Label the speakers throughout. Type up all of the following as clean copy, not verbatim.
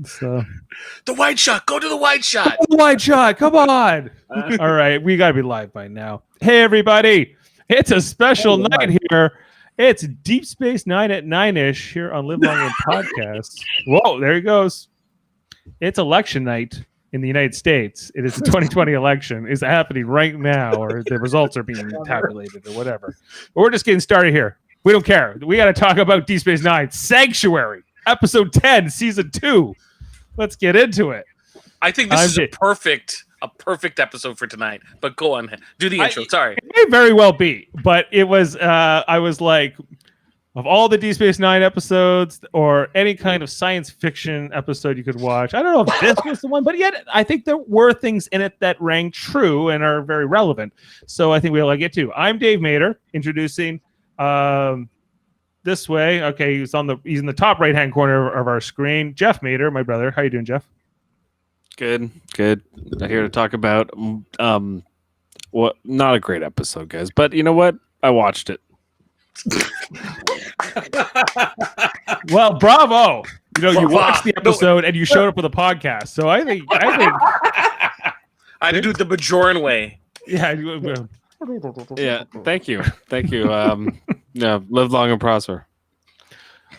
Speaker 1: So
Speaker 2: The wide shot. Go to the wide shot.
Speaker 1: wide shot. Come on. All right, we got to be live by now. Hey, everybody! It's a special night here. It's Deep Space Nine at 9-ish here on Live Long and Podcast. Whoa, there he goes. It's election night in the United States. It is the 2020 election. It's happening right now, or the results are being tabulated, or whatever. But we're just getting started here. We don't care. We got to talk about Deep Space Nine Sanctuary, Episode 10, Season 2. Let's get into it.
Speaker 2: I think this is a perfect episode for tonight. But go on, do the intro. Sorry,
Speaker 1: it may very well be, but it was. I was like, of all the Deep Space Nine episodes or any kind of science fiction episode you could watch, I don't know if this was the one, but yet I think there were things in it that rang true and are very relevant. So I think we'll get to. I'm Dave Mader, introducing. This way, okay. He's in the top right-hand corner of our screen. Jeff Mader, my brother. How you doing, Jeff?
Speaker 3: Good. I'm here to talk about what not a great episode, guys, but you know what? I watched it.
Speaker 1: Well, bravo! You watched the episode and you showed up with a podcast. So I think
Speaker 2: I had to do it the Bajoran way.
Speaker 1: Yeah.
Speaker 3: Yeah. Thank you. Yeah. Live long and prosper.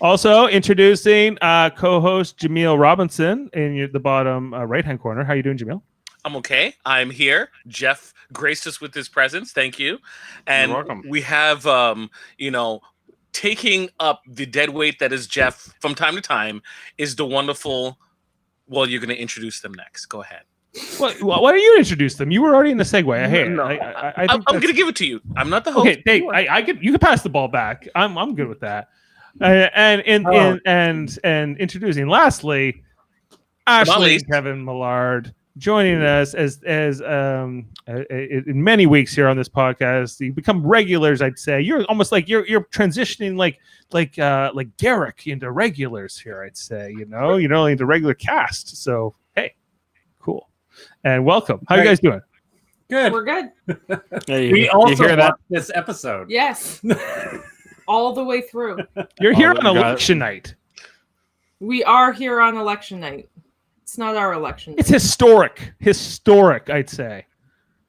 Speaker 1: Also introducing co-host Jaemeel Robinson in the bottom right-hand corner. How you doing, Jaemeel?
Speaker 2: I'm okay. I'm here. Jeff graced us with his presence. Thank you. And
Speaker 3: You're welcome.
Speaker 2: We have, taking up the dead weight that is Jeff from time to time is the wonderful. Well, you're going to introduce them next. Go ahead.
Speaker 1: Why don't you introduce them? You were already in the segue. I hate it.
Speaker 2: No. I'm going to give it to you. I'm not the host.
Speaker 1: Okay, Dave, you can pass the ball back. I'm good with that. And introducing lastly, Ashley and Kevin Millard joining us as in many weeks here on this podcast. You become regulars, I'd say. You're almost like you're transitioning like Garrick into regulars here, I'd say. Into regular cast. So hey, cool. And welcome. How you guys doing?
Speaker 4: Good.
Speaker 5: We're good.
Speaker 4: We also watched this episode.
Speaker 5: Yes. All the way through.
Speaker 1: You're here on election night.
Speaker 5: We are here on election night. It's not our election night.
Speaker 1: It's historic. Historic, I'd say.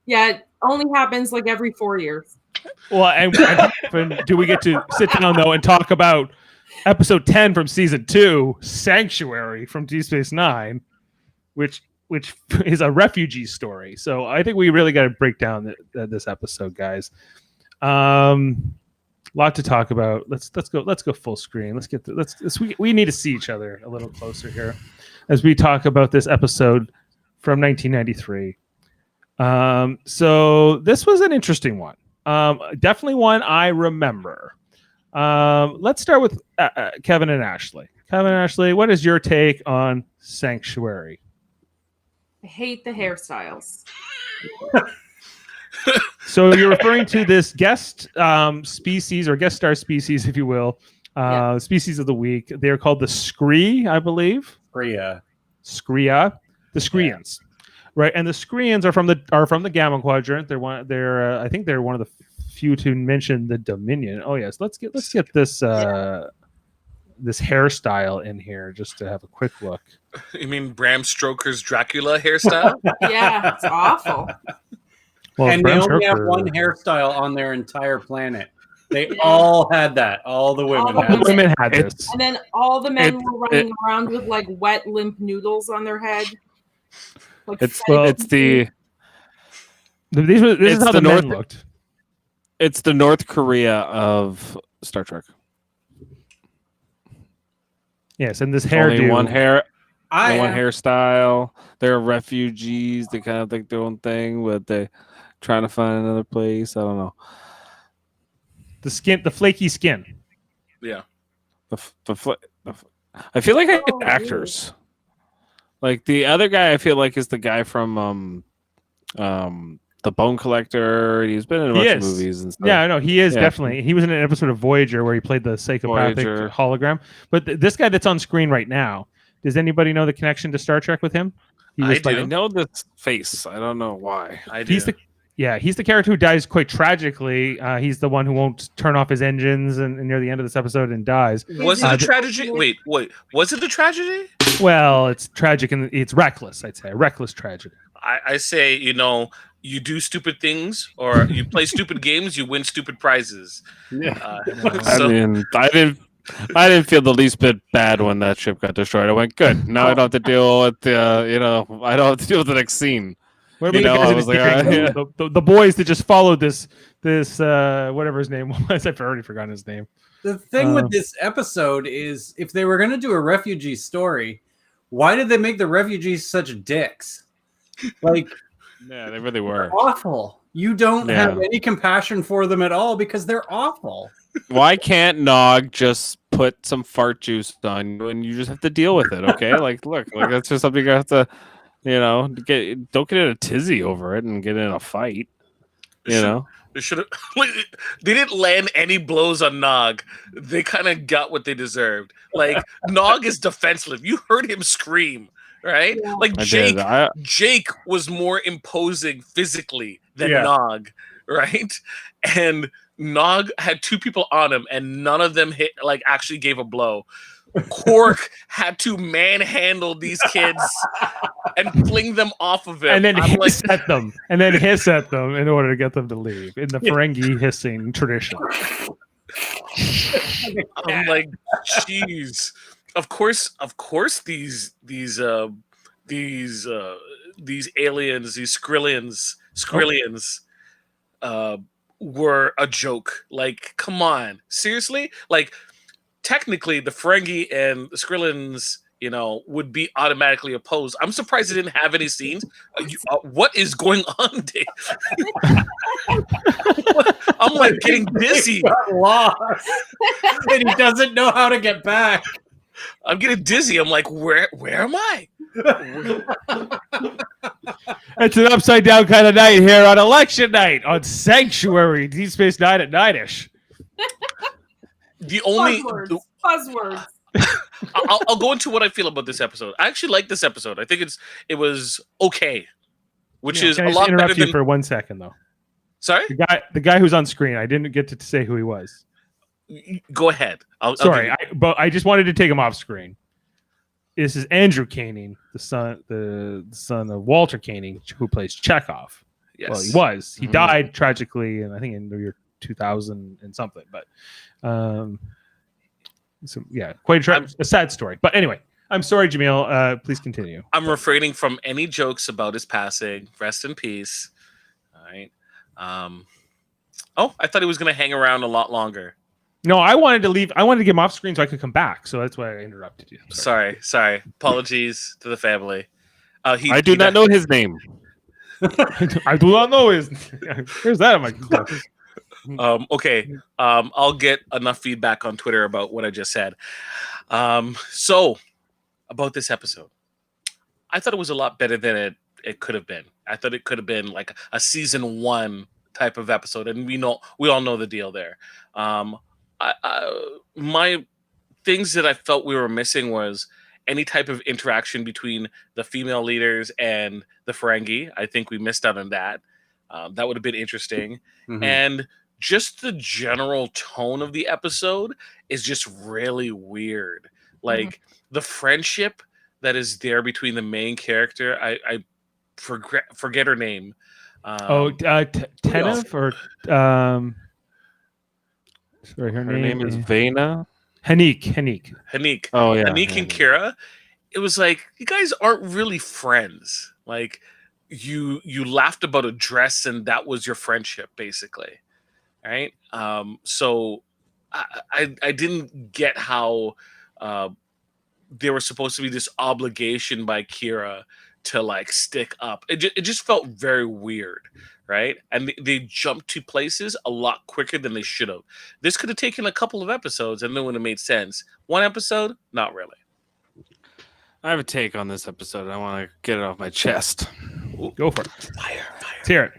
Speaker 5: Yeah, it only happens like every 4 years.
Speaker 1: Well, and do we get to sit down, though, and talk about episode 10 from season 2, Sanctuary from Deep Space Nine, which is a refugee story. So I think we really got to break down this episode, guys. Lot to talk about. Let's go full screen. We need to see each other a little closer here as we talk about this episode from 1993. So this was an interesting one. Definitely one I remember. Let's start with Kevin and Ashley. Kevin and Ashley, what is your take on Sanctuary?
Speaker 5: I hate the hairstyles.
Speaker 1: So you're referring to this guest species or guest star species, if you will, species of the week. They're called the Scree, I believe.
Speaker 4: Scria.
Speaker 1: The Screans, right? And the Screans are from the Gamma Quadrant. I think they're one of the few to mention the Dominion. Oh yes, let's get this this hairstyle in here just to have a quick look.
Speaker 2: You mean Bram Stoker's Dracula hairstyle?
Speaker 5: Yeah, it's awful.
Speaker 1: Well,
Speaker 4: and they only have one hairstyle on their entire planet. They all had that. All the women
Speaker 5: All
Speaker 4: had
Speaker 5: the
Speaker 1: women had this.
Speaker 5: And then all the men were running around with like wet, limp noodles on their head. Like
Speaker 3: This is how
Speaker 1: the men looked.
Speaker 3: It's the North Korea of Star Trek.
Speaker 1: Yes, and this
Speaker 3: Only one
Speaker 1: hairdo.
Speaker 3: one hairstyle. They're refugees. They kind of think their own thing, but they trying to find another place. I don't know.
Speaker 1: The flaky skin.
Speaker 2: Yeah.
Speaker 3: I feel like I get actors. Like the other guy, I feel like is the guy from The Bone Collector. He's been in a bunch of movies and stuff.
Speaker 1: Yeah, I know he is definitely. He was in an episode of Voyager where he played the psychopathic hologram. But this guy that's on screen right now, does anybody know the connection to Star Trek with him?
Speaker 3: I know this face. I don't know why.
Speaker 2: I do.
Speaker 1: he's the character who dies quite tragically. He's the one who won't turn off his engines and near the end of this episode and dies.
Speaker 2: Was it a tragedy? Wait. Was it a tragedy?
Speaker 1: Well, it's tragic and it's reckless. I'd say a reckless tragedy.
Speaker 2: I say, you do stupid things or you play stupid games, you win stupid prizes.
Speaker 4: Yeah.
Speaker 3: I didn't feel the least bit bad when that ship got destroyed. I went, good. Now I don't have to deal with I don't have to deal with the next scene.
Speaker 1: What about
Speaker 3: I was like,
Speaker 1: the boys that just followed this whatever his name was. I've already forgotten his name.
Speaker 4: The thing with this episode is, if they were going to do a refugee story, why did they make the refugees such dicks? Like,
Speaker 3: yeah, they really were
Speaker 4: awful. You don't have any compassion for them at all because they're awful.
Speaker 3: Why can't Nog just put some fart juice on you and you just have to deal with it? Okay, look, that's just something you have to, don't get in a tizzy over it and get in a fight. They should have.
Speaker 2: They didn't land any blows on Nog. They kind of got what they deserved. Like Nog is defenseless. You heard him scream, right? Yeah. Like Jake was more imposing physically than Nog, right? And Nog had two people on him, and none of them actually gave a blow. Quark had to manhandle these kids and fling them off of him,
Speaker 1: and then hiss at them in order to get them to leave in the Ferengi hissing tradition.
Speaker 2: I'm like, jeez. Of course, these aliens, these Skrillians, were a joke. Like, come on, seriously? Like, technically, the Ferengi and the Skrillians, would be automatically opposed. I'm surprised they didn't have any scenes. What is going on, Dave? I'm like getting dizzy.
Speaker 4: He got lost, and he doesn't know how to get back.
Speaker 2: I'm getting dizzy. I'm like, where am I?
Speaker 1: It's an upside down kind of night here on election night on Sanctuary Deep Space Nine at 9ish.
Speaker 2: The only
Speaker 5: buzzwords.
Speaker 2: I'll go into what I feel about this episode. I actually like this episode. I think it was okay, which is a lot better
Speaker 1: interrupt you
Speaker 2: than.
Speaker 1: For 1 second though.
Speaker 2: Sorry,
Speaker 1: the guy who's on screen. I didn't get to say who he was.
Speaker 2: Go ahead.
Speaker 1: Sorry, but I just wanted to take him off screen. This is Andrew Koenig, the son of Walter Koenig, who plays Chekhov.
Speaker 2: Yes.
Speaker 1: Well, he was. He died tragically, and I think in the year 2000 and something. But, quite a sad story. But anyway, I'm sorry, Jaemeel. Please continue.
Speaker 2: I'm refraining from any jokes about his passing. Rest in peace. All right. I thought he was going to hang around a lot longer.
Speaker 1: No, I wanted to leave. I wanted to get him off screen so I could come back. So that's why I interrupted you.
Speaker 2: Sorry. Apologies to the family.
Speaker 3: I do not know his name.
Speaker 1: I do not know his name. Where's that on my
Speaker 2: Okay. I'll get enough feedback on Twitter about what I just said. So, about this episode. I thought it was a lot better than it could have been. I thought it could have been like a season 1 type of episode. And we all know the deal there. My things that I felt we were missing was any type of interaction between the female leaders and the Ferengi. I think we missed out on that. That would have been interesting. Mm-hmm. And just the general tone of the episode is just really weird. Like the friendship that is there between the main character. I forget her name.
Speaker 1: Tenev or sorry, her
Speaker 3: name is Vena.
Speaker 1: Hanik.
Speaker 3: Oh yeah.
Speaker 2: Hanik and Kira. It was like, you guys aren't really friends. Like you laughed about a dress and that was your friendship, basically. Right? So I didn't get how there was supposed to be this obligation by Kira to like stick up. It just felt very weird, right? And they jumped to places a lot quicker than they should have. This could have taken a couple of episodes and then would have made sense. One episode, not really.
Speaker 3: I have a take on this episode. I want to get it off my chest.
Speaker 1: Go for it.
Speaker 2: Fire.
Speaker 1: Let's hear it.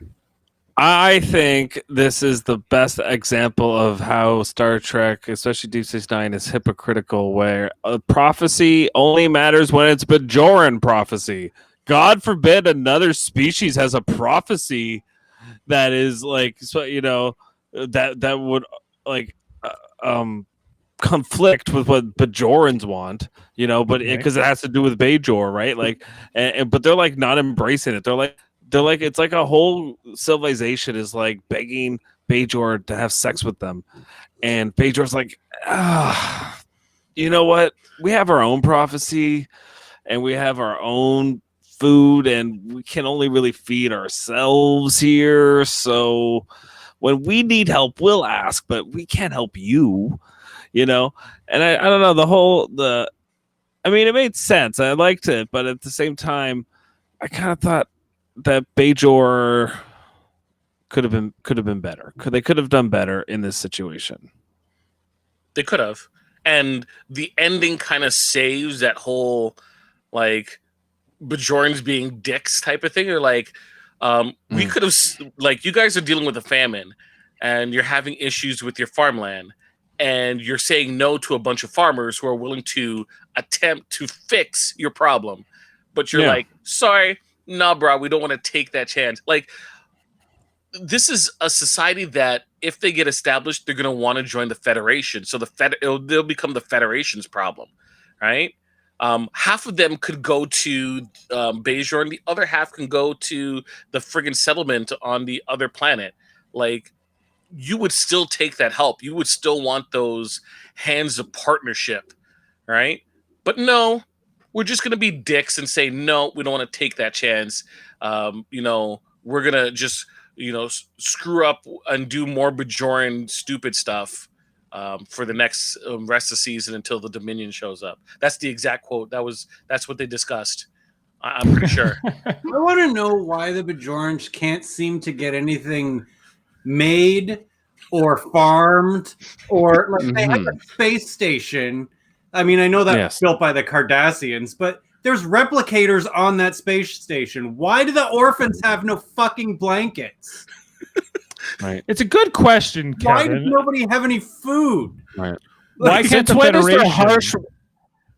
Speaker 3: I think this is the best example of how Star Trek, especially Deep Space Nine, is hypocritical, where a prophecy only matters when it's Bajoran prophecy. God forbid another species has a prophecy that is like, so that would like conflict with what Bajorans want, but because it has to do with Bajor, right? Like, but they're like not embracing it. They're like it's like a whole civilization is like begging Bajor to have sex with them, and Bajor's like, you know what? We have our own prophecy, and we have our own food, and we can only really feed ourselves here. So when we need help, we'll ask, but we can't help you, And I don't know, I mean, it made sense. I liked it, but at the same time, I kind of thought that Bajor could have been better. They could have done better in this situation.
Speaker 2: They could have. And the ending kind of saves that whole, like, Bajorans being dicks type of thing. Or like, we could have, like, you guys are dealing with a famine and you're having issues with your farmland and you're saying no to a bunch of farmers who are willing to attempt to fix your problem. But you're like, sorry, nah, bro, we don't want to take that chance. Like, this is a society that if they get established, they're going to want to join the Federation. So they'll become the Federation's problem, right? Half of them could go to Bajor, and the other half can go to the friggin' settlement on the other planet. Like, you would still take that help. You would still want those hands of partnership, right? But no, we're just going to be dicks and say, no, we don't want to take that chance. We're going to just, screw up and do more Bajoran stupid stuff for the next rest of the season until the Dominion shows up. That's the exact quote. That's what they discussed. I'm pretty sure.
Speaker 4: I want to know why the Bajorans can't seem to get anything made or farmed, or like they have a space station. I mean, I know that was built by the Cardassians, but there's replicators on that space station. Why do the orphans have no fucking blankets?
Speaker 1: Right. It's a good question, Kevin.
Speaker 4: Why does nobody have any food?
Speaker 3: Right.
Speaker 1: Why can't the Federation?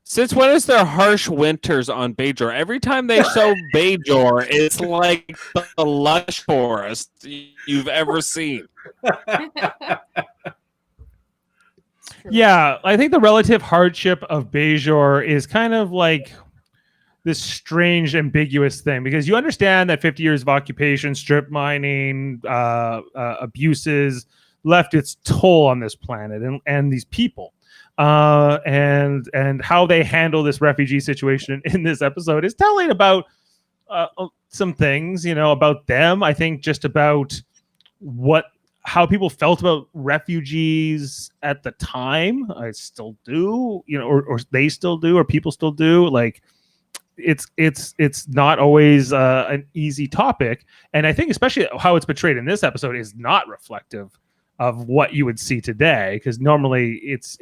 Speaker 3: Since when is there harsh winters on Bajor? Every time they show Bajor, it's like the lush forest you've ever seen.
Speaker 1: Yeah, I think the relative hardship of Bajor is kind of like this strange, ambiguous thing, because you understand that 50 years of occupation, strip mining, abuses left its toll on this planet and these people. And how they handle this refugee situation in this episode is telling about some things, about them. I think just about how people felt about refugees at the time. I still do, or they still do, or people still do. Like, it's not always an easy topic, and I think especially how it's portrayed in this episode is not reflective of what you would see today, because normally it's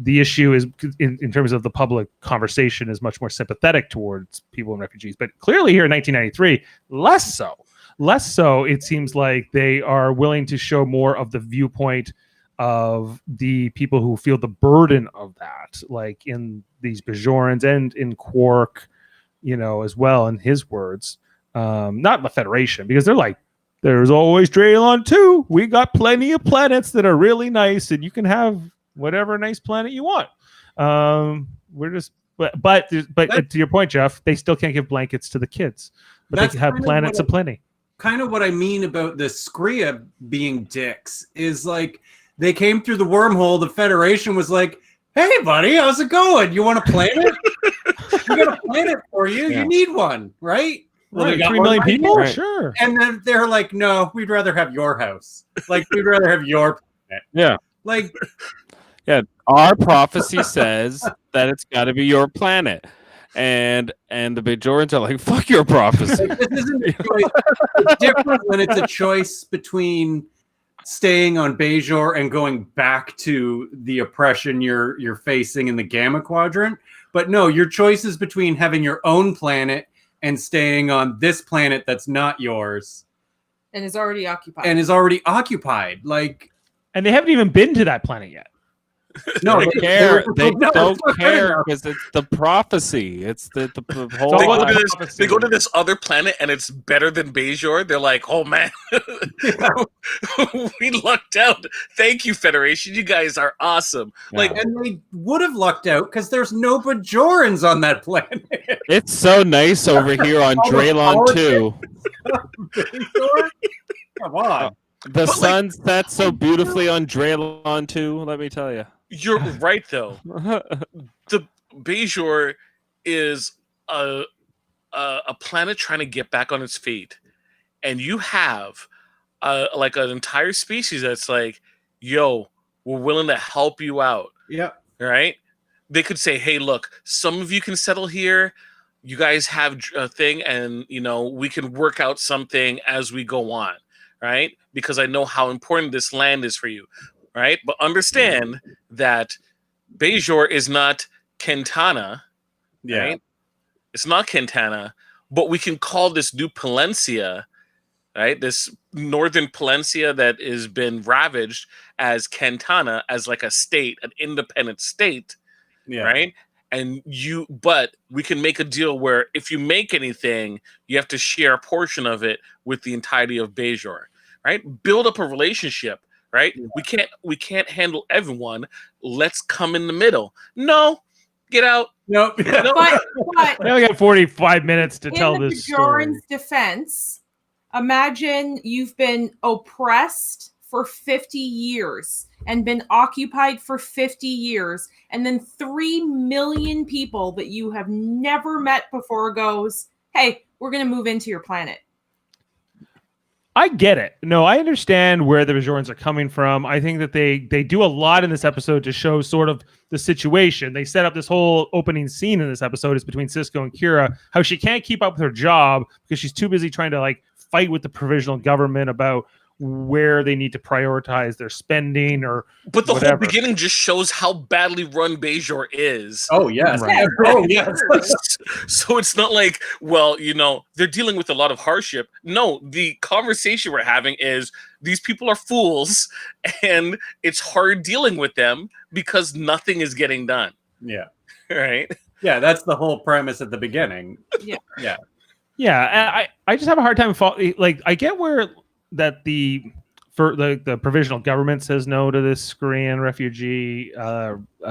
Speaker 1: the issue is in terms of the public conversation is much more sympathetic towards people and refugees, but clearly here in 1993 less so. It seems like they are willing to show more of the viewpoint of the people who feel the burden of that, like in these Bajorans and in Quark, as well, in his words, not the Federation, because they're like, there's always Draylon too. We got plenty of planets that are really nice, and you can have whatever nice planet you want. We're just, but to your point, Jeff, they still can't give blankets to the kids, but they can have planets aplenty.
Speaker 4: Kind of what I mean about the Skria being dicks is like they came through the wormhole. The Federation was like, "Hey, buddy, how's it going? You want a planet? We got a planet for you. Yeah. You need one, right?"
Speaker 1: Well, right, 3 million people? Right. Sure.
Speaker 4: And then they're like, no, we'd rather have your house. Like, we'd rather have your planet.
Speaker 3: Yeah.
Speaker 4: Like,
Speaker 3: yeah, our prophecy says that it's got to be your planet. And the Bajorans are like, fuck your prophecy.
Speaker 4: Like, this isn't a choice. It's different when it's a choice between staying on Bajor and going back to the oppression you're facing in the Gamma Quadrant. But no, your choice is between having your own planet and staying on this planet that's not yours.
Speaker 5: And is already occupied.
Speaker 4: Like,
Speaker 1: and they haven't even been to that planet yet.
Speaker 4: No,
Speaker 3: They care. They
Speaker 4: no,
Speaker 3: don't
Speaker 4: it's not good
Speaker 3: care
Speaker 4: enough.
Speaker 3: because it's the prophecy. It's the whole.
Speaker 2: They go,
Speaker 1: all
Speaker 2: to this,
Speaker 1: prophecy.
Speaker 2: they go to this other planet and it's better than Bajor. They're like, oh man, we lucked out. Thank you, Federation. You guys are awesome. Like,
Speaker 3: Yeah.
Speaker 4: And they would have lucked out because there's no Bajorans on that planet.
Speaker 3: It's so nice over here on
Speaker 4: All the
Speaker 3: Draylon
Speaker 4: politics.
Speaker 3: 2.
Speaker 4: Bajor? Come on.
Speaker 3: The
Speaker 2: But,
Speaker 3: sun sets so beautifully on Draylon 2, let me tell you.
Speaker 2: you're right though. The Bajor is a planet trying to get back on its feet, and you have like an entire species that's like, yo, we're willing to help you out.
Speaker 4: Yeah.
Speaker 2: Right? They could say, hey, look, some of you can settle here. You guys have a thing, and we can work out something as we go on, right? Because I know how important this land is for you, right? But understand that Bajor is not Kentana,
Speaker 4: Yeah.
Speaker 2: right? It's not Kentana, but we can call this new Palencia, right? This northern Palencia that has been ravaged as Kentana, as like a state, an independent state,
Speaker 4: Yeah.
Speaker 2: right? But we can make a deal where if you make anything, you have to share a portion of it with the entirety of Bajor, right? Build up a relationship, right?
Speaker 4: Yeah.
Speaker 2: We can't handle everyone. Let's come in the middle. No, get out.
Speaker 4: Nope.
Speaker 5: But
Speaker 1: We only got 45 minutes to
Speaker 5: in
Speaker 1: tell
Speaker 5: the
Speaker 1: this story.
Speaker 5: Bajoran's defense, imagine you've been oppressed for 50 years and been occupied for 50 years, and then 3 million people that you have never met before goes, hey, we're going to move into your planet.
Speaker 1: I get it. No, I understand where the Bajorans are coming from. I think that they do a lot in this episode to show sort of the situation. They set up this whole opening scene in this episode is between Sisko and Kira, how she can't keep up with her job because she's too busy trying to like fight with the provisional government about where they need to prioritize their spending or
Speaker 2: But the
Speaker 1: whatever.
Speaker 2: whole beginning just shows how badly run Bajor is.
Speaker 4: Oh yes.
Speaker 1: Right.
Speaker 4: Oh yes.
Speaker 2: So it's not like, well, they're dealing with a lot of hardship. No, the conversation we're having is these people are fools and it's hard dealing with them because nothing is getting done.
Speaker 4: Yeah.
Speaker 2: Right?
Speaker 4: Yeah, that's the whole premise at the beginning.
Speaker 1: Yeah, I just have a hard time like I get where that the provisional government says no to this Korean refugee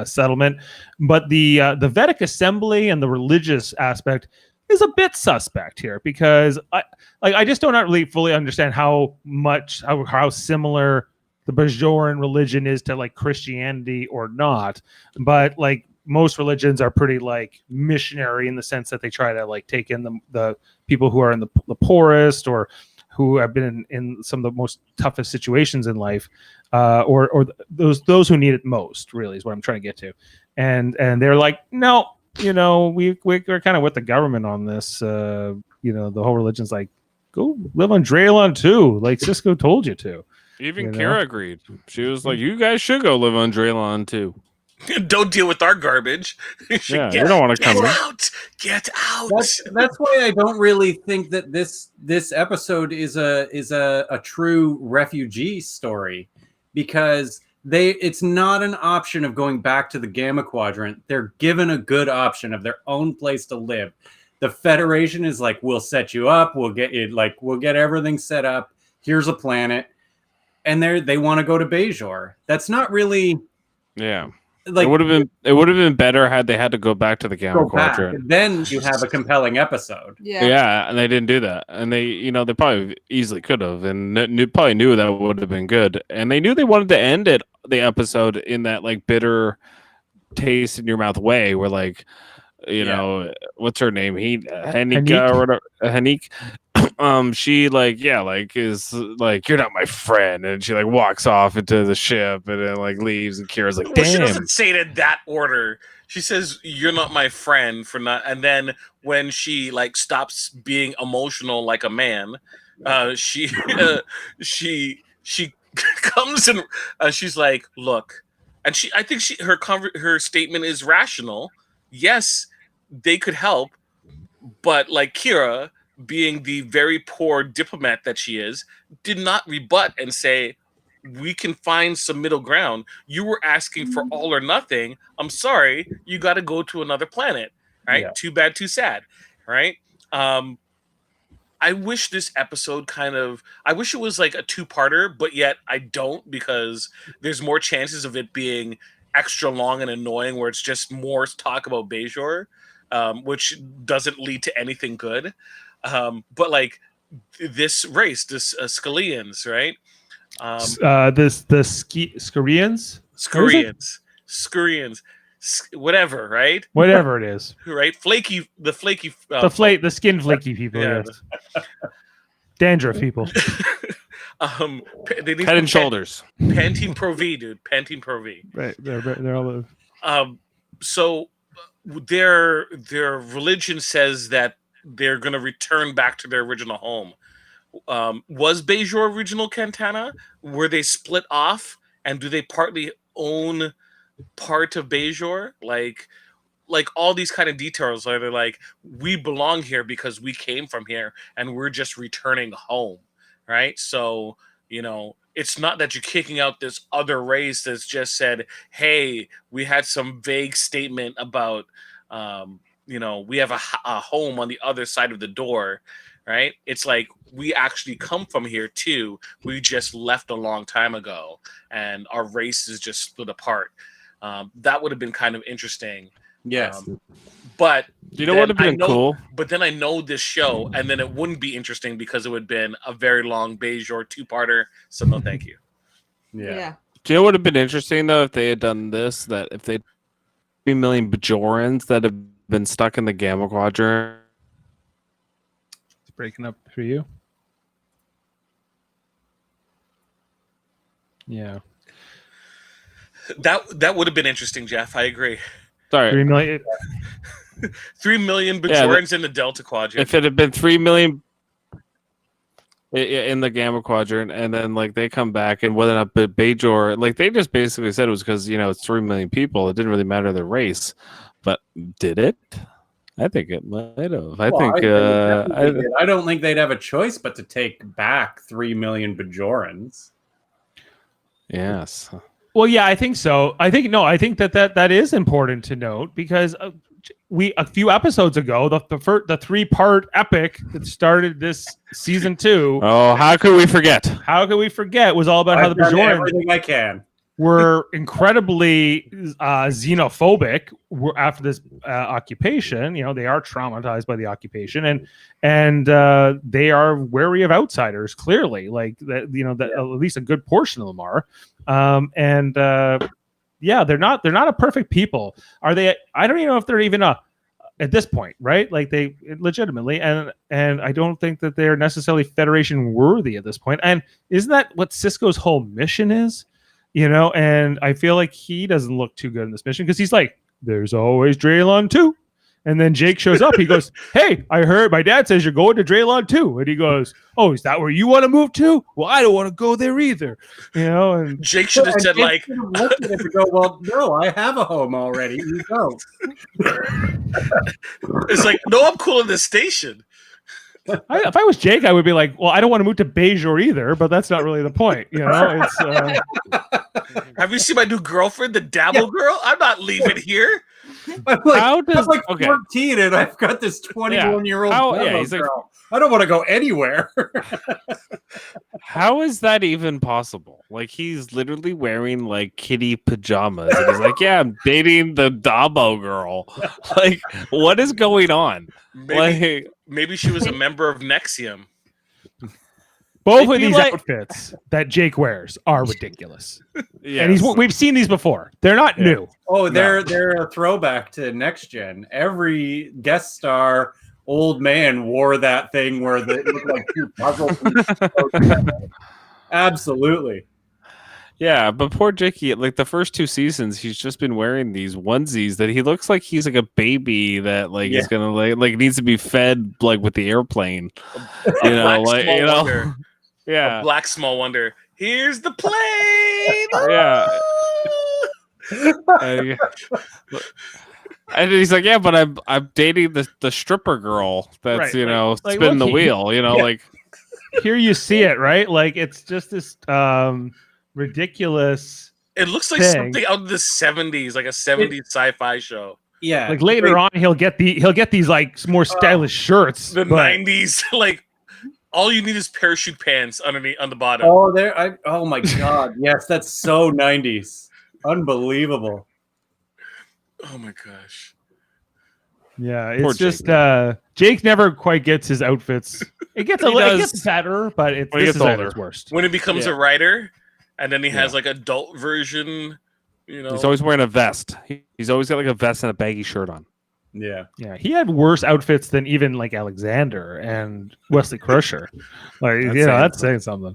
Speaker 1: settlement, but the Vedic assembly and the religious aspect is a bit suspect here because I just don't really fully understand how similar the Bajoran religion is to like Christianity or not, but like most religions are pretty like missionary in the sense that they try to like take in the people who are in the poorest or who have been in some of the most toughest situations in life, or those who need it most. Really, is what I'm trying to get to, and they're like, no, we're kind of with the government on this. The whole religion's like, go live on Draylon too, like Sisko told you to.
Speaker 3: Even Kira agreed. She was like, you guys should go live on Draylon too.
Speaker 2: Don't deal with our garbage.
Speaker 3: Yeah, you don't want to come in.
Speaker 2: Get out.
Speaker 4: That's why I don't really think that this episode is a true refugee story, because it's not an option of going back to the Gamma Quadrant. They're given a good option of their own place to live. The Federation is like, we'll set you up, we'll get everything set up. Here's a planet, and they want to go to Bajor. That's not really
Speaker 3: like it would have been better had they had to go back to the Gamma Quadrant.
Speaker 4: Then you have a compelling episode.
Speaker 5: Yeah,
Speaker 3: and they didn't do that, and they probably easily could have, and probably knew that would have been good, and they knew they wanted to end the episode in that like bitter taste in your mouth way, where like what's her name? Hanika or whatever. Hanik. She is like, you're not my friend, and she like walks off into the ship and then like leaves, and Kira's like, damn.
Speaker 2: Well, she doesn't say it in that order. She says, you're not my friend for not, and then when she like stops being emotional like a man, she comes and she's like, look, and I think her statement is rational. Yes, they could help, but like Kira, being the very poor diplomat that she is, did not rebut and say, we can find some middle ground. You were asking for all or nothing. I'm sorry, you got to go to another planet, right?
Speaker 4: Yeah.
Speaker 2: Too bad, too sad, right? I wish this episode I wish it was like a two-parter, but yet I don't, because there's more chances of it being extra long and annoying, where it's just more talk about Bajor, which doesn't lead to anything good. But like this race, this Scalians, right?
Speaker 1: The Skorians?
Speaker 2: Scurians, whatever, right?
Speaker 1: Whatever it is.
Speaker 2: Right? The flaky,
Speaker 1: The skin flaky people.
Speaker 2: Yeah.
Speaker 1: Yes. Dandruff people.
Speaker 2: They need
Speaker 3: Head and shoulders.
Speaker 2: Pantene Pro V, dude. Pantene Pro V.
Speaker 1: Right. They're all.
Speaker 2: So their religion says that they're going to return back to their original home. Was Bajor original Cantana? Were they split off, and do they partly own part of Bajor? Like all these kind of details, are they like, we belong here because we came from here and we're just returning home, right? So, it's not that you're kicking out this other race that's just said, hey, we had some vague statement about we have a home on the other side of the door, right? It's like, we actually come from here too. We just left a long time ago and our race is just split apart. That would have been kind of interesting.
Speaker 4: Yes.
Speaker 2: But
Speaker 3: You know what would have been cool?
Speaker 2: But then I know this show, and then it wouldn't be interesting because it would have been a very long Bajor two-parter. So no, thank you.
Speaker 4: Yeah.
Speaker 3: Do you know what would have been interesting though if they had done this? That if they 3 million Bajorans that have been stuck in the Gamma Quadrant.
Speaker 1: It's breaking up for you. Yeah.
Speaker 2: That would have been interesting, Jeff. I agree.
Speaker 3: Sorry.
Speaker 1: 3 million.
Speaker 2: 3 million Bajorans in the Delta Quadrant.
Speaker 3: If it had been 3 million in the Gamma Quadrant, and then like they come back, and whether or not Bajor, like they just basically said it was because it's 3 million people. It didn't really matter the race, but did it? I think it might have. I
Speaker 4: don't think they'd have a choice but to take back 3 million Bajorans.
Speaker 3: Yes.
Speaker 1: Well, yeah, I think so. I think that is important to note, because a few episodes ago, the 3-part epic that started this season 2.
Speaker 3: Oh, how could we forget?
Speaker 1: Was all about how the Bajorans
Speaker 4: everything I can.
Speaker 1: were incredibly xenophobic after this occupation. They are traumatized by the occupation, and they are wary of outsiders. Clearly, like that. That at least a good portion of them are. Yeah, they're not a perfect people. Are they? I don't even know if they're even at this point, right? Like they legitimately, and I don't think that they're necessarily Federation worthy at this point. And isn't that what Sisko's whole mission is? And I feel like he doesn't look too good in this mission, because he's like, there's always Draylon too. And then Jake shows up. He goes, hey, I heard my dad says you're going to Draylon too. And he goes, oh, is that where you want to move to? Well, I don't want to go there either. And
Speaker 2: Jake should have said like,
Speaker 4: looked at it to go, well, no, I have a home already. You don't.
Speaker 2: It's like, no, I'm cool in this station.
Speaker 1: If I was Jake, I would be like, well, I don't want to move to Bajor either, but that's not really the point. It's
Speaker 2: Have you seen my new girlfriend, the Dabble girl? I'm not leaving here.
Speaker 4: I'm like 14 and I've got this 21-year-old girl. I don't want to go anywhere.
Speaker 3: How is that even possible? Like, he's literally wearing like kitty pajamas. And he's like, yeah, I'm dating the Dabo girl. Like, what is going on?
Speaker 2: Maybe she was a member of Nexium.
Speaker 1: Both of these outfits that Jake wears are ridiculous.
Speaker 3: Yes.
Speaker 1: And we've seen these before. They're not new.
Speaker 4: Oh, they're a throwback to Next Gen. Every guest star old man wore that thing where they looked like two puzzles. Absolutely.
Speaker 3: Yeah, but poor Jakey, like the first 2 seasons, he's just been wearing these onesies that he looks like he's like a baby that is gonna like needs to be fed like with the airplane.
Speaker 2: Wonder.
Speaker 3: Yeah.
Speaker 2: A black small wonder. Here's the plane.
Speaker 3: Yeah. And he's like, yeah, but I'm dating the stripper girl that's spinning the wheel. Like
Speaker 1: here you see it, right? Like it's just this ridiculous.
Speaker 2: It looks like
Speaker 1: thing.
Speaker 2: something out of the 70s, like a 70s sci-fi show.
Speaker 4: Yeah.
Speaker 1: Like later on, he'll get these like more stylish shirts.
Speaker 2: The
Speaker 1: but
Speaker 2: 90s, like all you need is parachute pants underneath on the bottom.
Speaker 4: Oh my god. Yes, that's so 90s. Unbelievable.
Speaker 2: Oh my gosh.
Speaker 1: Yeah,
Speaker 3: Poor
Speaker 1: it's just
Speaker 3: Jake.
Speaker 1: Jake never quite gets his outfits. It gets
Speaker 3: He
Speaker 1: it
Speaker 3: does.
Speaker 1: gets better, but it's
Speaker 3: When he
Speaker 1: this
Speaker 3: gets
Speaker 1: is at
Speaker 3: older.
Speaker 1: its worst.
Speaker 2: When he becomes
Speaker 3: Yeah.
Speaker 2: a writer, and then he has like adult version, you know.
Speaker 3: He's always wearing a vest. He's always got like a vest and a baggy shirt on.
Speaker 4: Yeah.
Speaker 1: Yeah, he had worse outfits than even like Alexander and Wesley Crusher. Like, that's saying something.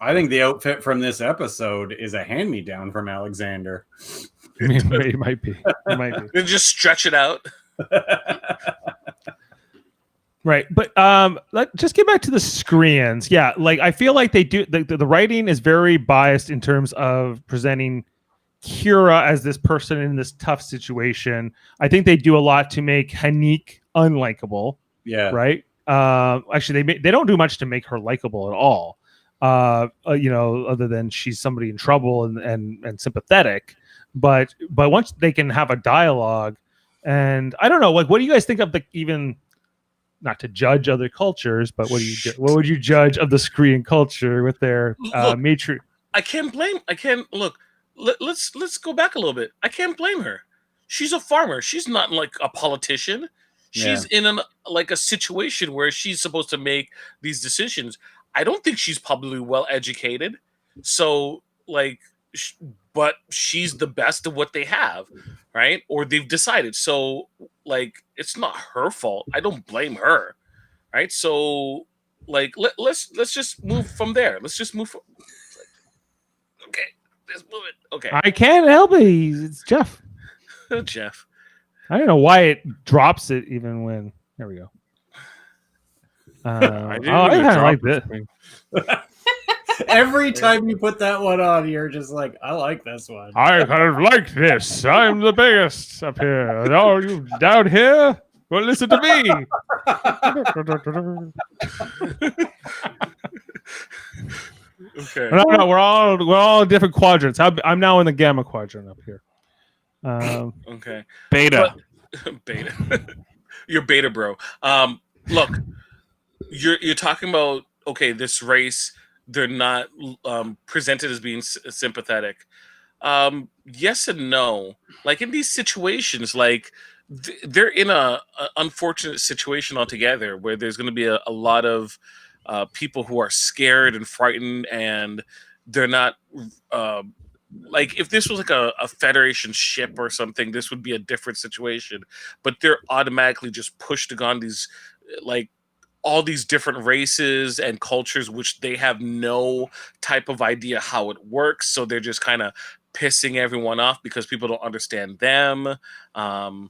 Speaker 4: I think the outfit from this episode is a hand-me-down from Alexander.
Speaker 1: I mean, it might be. It might be.
Speaker 2: And just stretch it out.
Speaker 1: Right, but just get back to the screens. Yeah, like I feel like they do the writing is very biased in terms of presenting Kira as this person in this tough situation. I think they do a lot to make Hanik unlikable.
Speaker 4: Yeah.
Speaker 1: Right. Actually, they don't do much to make her likable at all. Other than she's somebody in trouble and sympathetic. But once they can have a dialogue, and I don't know, like, what do you guys think of even? Not to judge other cultures, but what would you judge of the Korean culture with their matri?
Speaker 2: I can't blame. Let's go back a little bit. I can't blame her. She's a farmer. She's not like a politician. She's in a situation where she's supposed to make these decisions. I don't think she's probably well educated. So but she's the best of what they have, right? Or they've decided. So it's not her fault. I don't blame her, right? So let's just move from there. Let's just move. Okay, let's move it. Okay,
Speaker 1: I can't help it. It's Jeff.
Speaker 2: Jeff.
Speaker 1: I don't know why it drops it even when. There we go. I kind of like this.
Speaker 4: Every time you put that one on, you're just like, I like this one.
Speaker 1: I kind of like this. I'm the biggest up here. Oh, you down here? Well, listen to me.
Speaker 2: Okay.
Speaker 1: No, we're all in different quadrants. I'm now in the gamma quadrant up here.
Speaker 2: Okay.
Speaker 3: Beta.
Speaker 2: Beta. You're beta, bro. Look, you're talking about this race. They're not presented as being sympathetic. Yes and no. Like in these situations, they're in a unfortunate situation altogether, where there's going to be a lot of people who are scared and frightened, and they're not if this was like a Federation ship or something, this would be a different situation. But they're automatically just pushed to go on these all these different races and cultures, which they have no type of idea how it works. So they're just kind of pissing everyone off because people don't understand them.
Speaker 1: I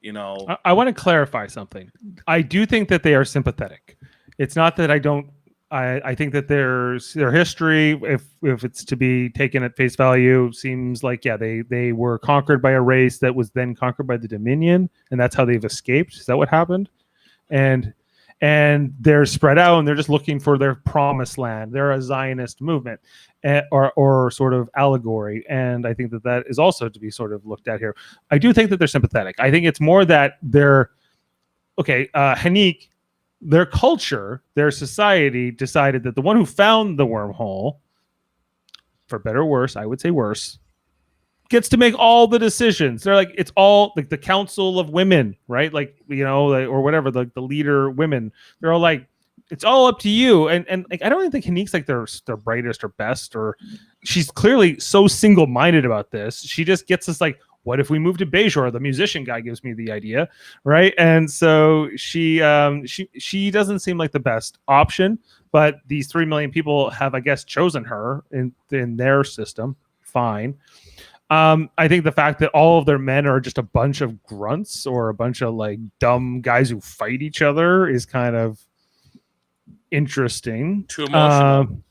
Speaker 1: want to clarify something. I do think that they are sympathetic. It's not that I don't. I think that their history, if it's to be taken at face value, seems like they were conquered by a race that was then conquered by the Dominion, and that's how they've escaped. Is that what happened? And they're spread out, and they're just looking for their promised land. They're a Zionist movement, or sort of allegory. And I think that is also to be sort of looked at here. I do think that they're sympathetic. I think it's more that they're Hanik, their culture, their society decided that the one who found the wormhole, for better or worse, I would say worse, gets to make all the decisions. They're like, it's all like the Council of Women, right? Or whatever, the leader women. They're all like, it's all up to you. And I don't even think Hanik's like their brightest or best, or she's clearly so single-minded about this. She just gets this like, what if we move to Bejor? The musician guy gives me the idea, right? And so she doesn't seem like the best option, but these 3 million people have, I guess, chosen her in their system. Fine. I think the fact that all of their men are just a bunch of grunts or a bunch of dumb guys who fight each other is kind of interesting.
Speaker 2: Too emotional.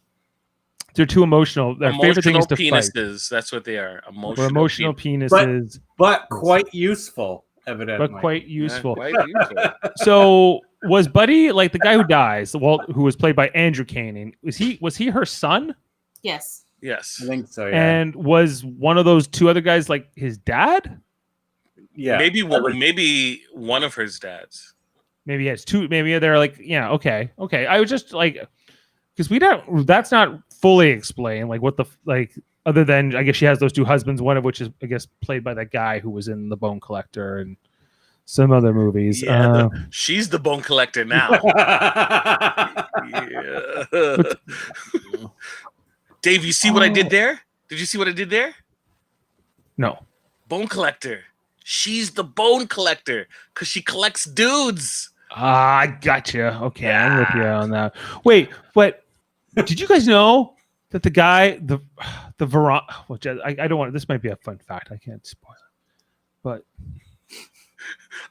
Speaker 1: They're too emotional. Their favorite thing is to
Speaker 2: penises.
Speaker 1: fight.
Speaker 2: That's what they are.
Speaker 1: Emotional penises.
Speaker 4: But quite useful, evidently.
Speaker 1: But quite useful.
Speaker 2: Yeah, quite useful.
Speaker 1: So was Buddy the guy who dies, who was played by Andrew Caning? Was he her son?
Speaker 5: Yes.
Speaker 2: Yes.
Speaker 4: I think so. Yeah.
Speaker 1: And was one of those two other guys like his dad?
Speaker 4: Yeah.
Speaker 2: Maybe one of his dads.
Speaker 1: Maybe he has two. Maybe they're like, yeah, okay. I was just like, because that's not fully explained. Like what other than I guess she has those two husbands, one of which is I guess played by that guy who was in The Bone Collector and some other movies.
Speaker 2: Yeah, she's the bone collector now. Yeah. Dave, you see what I did there? Did you see what I did there?
Speaker 1: No.
Speaker 2: Bone collector. She's the bone collector because she collects dudes.
Speaker 1: I gotcha. Okay, I'm with you on that. Wait, but did you guys know that the guy, the Veron? Which I don't want. This might be a fun fact. I can't spoil it, but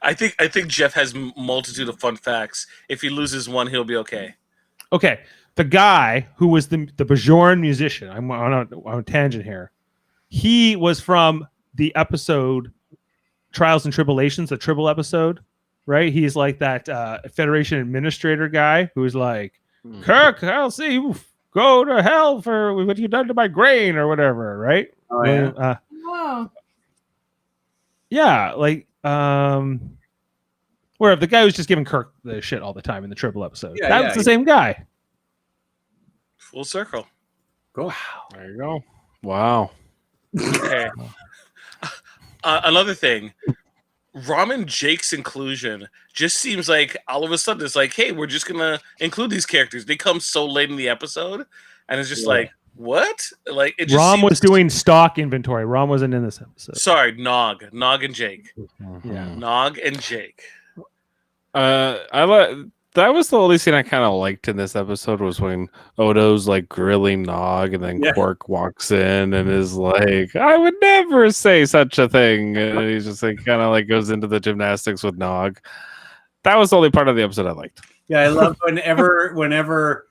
Speaker 2: I think Jeff has multitude of fun facts. If he loses one, he'll be okay.
Speaker 1: Okay, the guy who was the Bajoran musician. I'm on a tangent here. He was from the episode Trials and Tribulations, the Tribble episode, right? He's like that Federation administrator guy who's like, Kirk, I'll see you go to hell for what you've done to my grain or whatever, right?
Speaker 4: Oh, yeah.
Speaker 5: Whoa.
Speaker 1: Yeah, like where the guy who's just giving Kirk the shit all the time in the Tribble episode.
Speaker 4: Yeah,
Speaker 1: That
Speaker 4: yeah,
Speaker 1: was the same guy.
Speaker 2: Full circle.
Speaker 4: Cool.
Speaker 3: There you go. Wow.
Speaker 2: Okay. Another thing, Rom and Jake's inclusion just seems like all of a sudden it's like, hey, we're just gonna include these characters. They come so late in the episode, and it's just like, what? Like it just
Speaker 1: Rom
Speaker 2: seems...
Speaker 1: was doing stock inventory. Rom wasn't in this episode.
Speaker 2: Sorry, Nog and Jake.
Speaker 1: Yeah.
Speaker 2: Nog and Jake.
Speaker 3: That was the only scene I kind of liked in this episode was when Odo's like grilling Nog and then Quark walks in and is like, I would never say such a thing. And he's just like kind of like goes into the gymnastics with Nog. That was the only part of the episode I liked.
Speaker 4: Yeah, I love whenever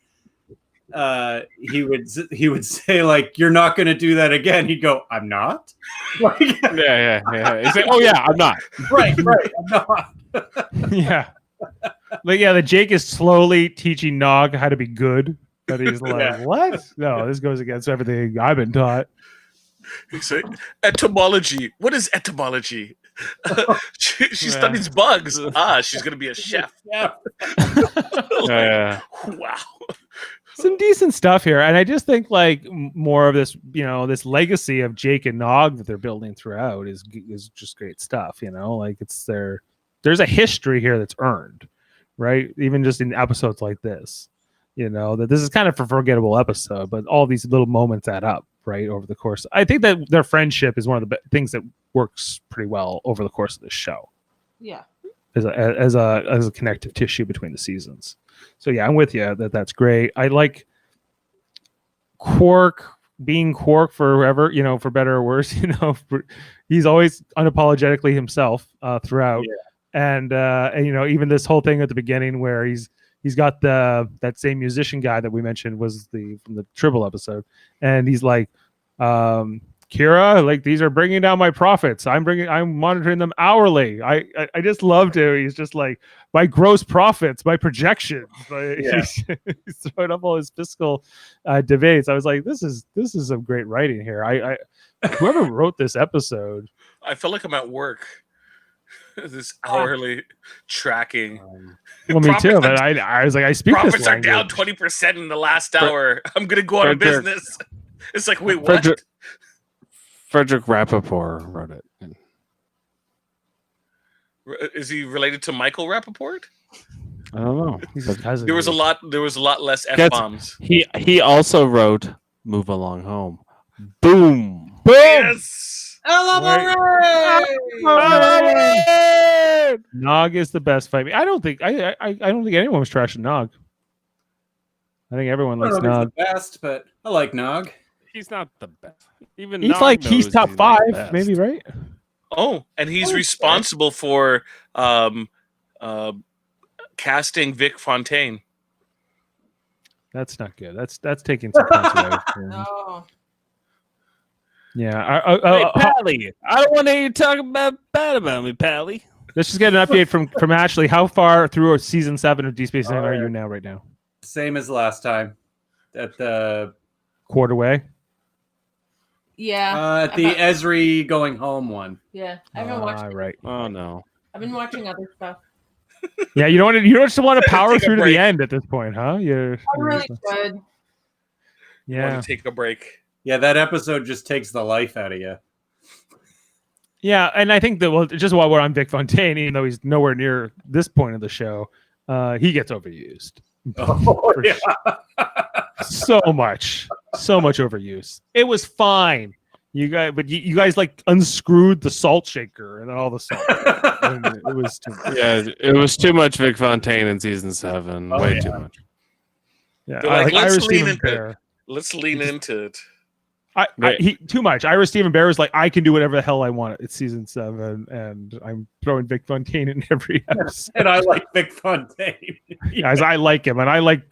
Speaker 4: he would say like, "You're not going to do that again." He'd go, "I'm not." Like,
Speaker 3: Yeah. He's like, oh yeah, I'm not.
Speaker 4: right, I'm not.
Speaker 1: Yeah. But yeah, the Jake is slowly teaching Nog how to be good. But he's like, what? No, this goes against everything I've been taught.
Speaker 2: He's like, etymology. What is etymology? She studies bugs. She's gonna be a chef.
Speaker 4: Yeah.
Speaker 3: Yeah.
Speaker 2: Wow.
Speaker 1: Some decent stuff here, and I just think like more of this, this legacy of Jake and Nog that they're building throughout is just great stuff. Like there's a history here that's earned, right? Even just in episodes like this, that this is kind of a forgettable episode, but all these little moments add up, right, over the course. I think that their friendship is one of the things that works pretty well over the course of this show.
Speaker 5: Yeah.
Speaker 1: As a connective tissue between the seasons. So yeah, I'm with you that's great. I like Quark being Quark forever, for better or worse. He's always unapologetically himself throughout.
Speaker 4: Yeah.
Speaker 1: And even this whole thing at the beginning where he's got that same musician guy that we mentioned was from the Tribble episode, and he's like, Kira, like these are bringing down my profits. I'm monitoring them hourly. I just loved it. He's just like my gross profits, my projections. He's throwing up all his fiscal debates. I was like, this is some great writing here. I whoever wrote this episode,
Speaker 2: I felt like I'm at work. This hourly tracking.
Speaker 1: Well, me too. But I was like, I speak
Speaker 2: profits
Speaker 1: this language.
Speaker 2: are down 20% in the last hour. I'm gonna go out of business. It's like, wait, what?
Speaker 3: Frederick Rappaport wrote it.
Speaker 2: Is he related to Michael Rappaport?
Speaker 3: I don't know.
Speaker 2: There was a lot less F-bombs.
Speaker 3: He also wrote "Move Along Home." Boom.
Speaker 2: Yes.
Speaker 1: Nog is the best fight. I don't think anyone was trashing Nog. I think everyone likes Nog.
Speaker 4: The best, but I like Nog.
Speaker 3: He's not the best. Even
Speaker 1: he's
Speaker 3: Nog
Speaker 1: like
Speaker 3: knows
Speaker 1: he's top
Speaker 3: not
Speaker 1: five,
Speaker 3: the best.
Speaker 1: maybe, right?
Speaker 2: Oh, and he's responsible for casting Vic Fontaine.
Speaker 1: That's not good. That's taking some points away.
Speaker 5: No.
Speaker 1: Yeah.
Speaker 3: Hey, Pally, I don't want to talk bad about me, Pally.
Speaker 1: Let's just get an update from Ashley. How far through season 7 of Deep Space Nine are you now right now?
Speaker 4: Same as last time. At the
Speaker 1: Quarter way.
Speaker 5: Yeah.
Speaker 4: The Esri going home one.
Speaker 5: Yeah. I haven't watched it.
Speaker 1: Right.
Speaker 3: Oh no.
Speaker 5: I've been watching other stuff.
Speaker 1: Yeah, you don't just want to power
Speaker 2: Take a
Speaker 1: through to
Speaker 2: break.
Speaker 1: the end at this point, huh?
Speaker 5: I really should.
Speaker 1: Yeah.
Speaker 2: Want to take a break?
Speaker 4: Yeah, that episode just takes the life out of you.
Speaker 1: Yeah, and I think that just while we're on Vic Fontaine, even though he's nowhere near this point of the show, he gets overused.
Speaker 4: Oh, yeah.
Speaker 1: So much overuse. It was fine, you guys like unscrewed the salt shaker and all the salt. And it was too much.
Speaker 3: Yeah, it was too much Vic Fontaine in season 7.
Speaker 4: Oh,
Speaker 3: Way
Speaker 4: yeah.
Speaker 3: too much.
Speaker 1: Yeah,
Speaker 2: They're like, let's
Speaker 1: Irish
Speaker 2: lean
Speaker 1: Stephen
Speaker 2: into
Speaker 1: Bear.
Speaker 2: Let's lean into it.
Speaker 1: He too much. Ira Stephen Bear was like, I can do whatever the hell I want. It's season 7, and I'm throwing Vic Fontaine in every episode.
Speaker 4: And I like Vic Fontaine.
Speaker 1: Guys, I like him, and I like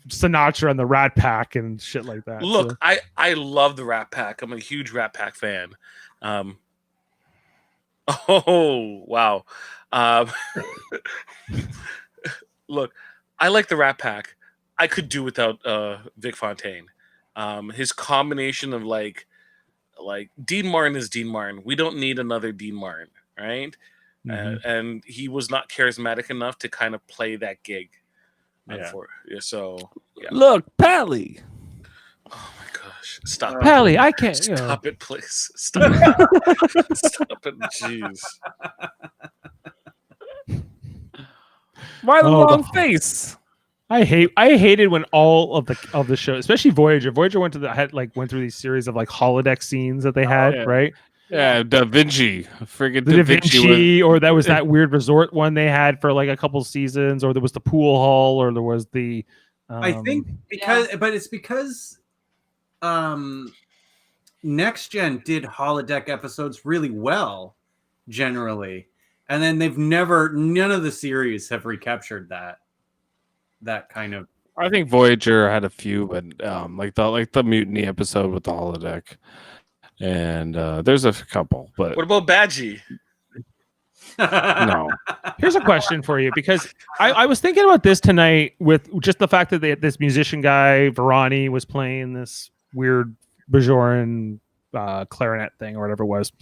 Speaker 1: Sinatra and the Rat Pack and shit like that.
Speaker 2: Look,
Speaker 1: so.
Speaker 2: I love the Rat Pack. I'm a huge Rat Pack fan. Oh wow. Look, I like the Rat Pack. I could do without Vic Fontaine. His combination of like Dean Martin is Dean Martin. We don't need another Dean Martin, right? And he was not charismatic enough to kind of play that gig. So yeah.
Speaker 3: Look, Pally.
Speaker 2: Oh my gosh! Stop it!
Speaker 1: Pally, I can't.
Speaker 2: Stop it, please! Stop it! Stop it! Jeez.
Speaker 3: Why the
Speaker 1: Oh,
Speaker 3: long face?
Speaker 1: I hated when all of the show, especially Voyager. Voyager went through these series of like holodeck scenes that they had,
Speaker 3: yeah.
Speaker 1: right?
Speaker 3: Yeah, Da Vinci. Friggin'
Speaker 1: The Da Vinci, or that was that weird resort one they had for like a couple seasons, or there was the pool hall, or there was the.
Speaker 4: I think it's because Next Gen did holodeck episodes really well, generally, and then none of the series have recaptured that kind of.
Speaker 3: I think Voyager had a few, but like the mutiny episode with the holodeck, and there's a couple. But
Speaker 2: What about Badgie?
Speaker 3: no,
Speaker 1: Here's a question for you, because I was thinking about this tonight with just the fact that this musician guy Varani was playing this weird Bajoran clarinet thing or whatever it was,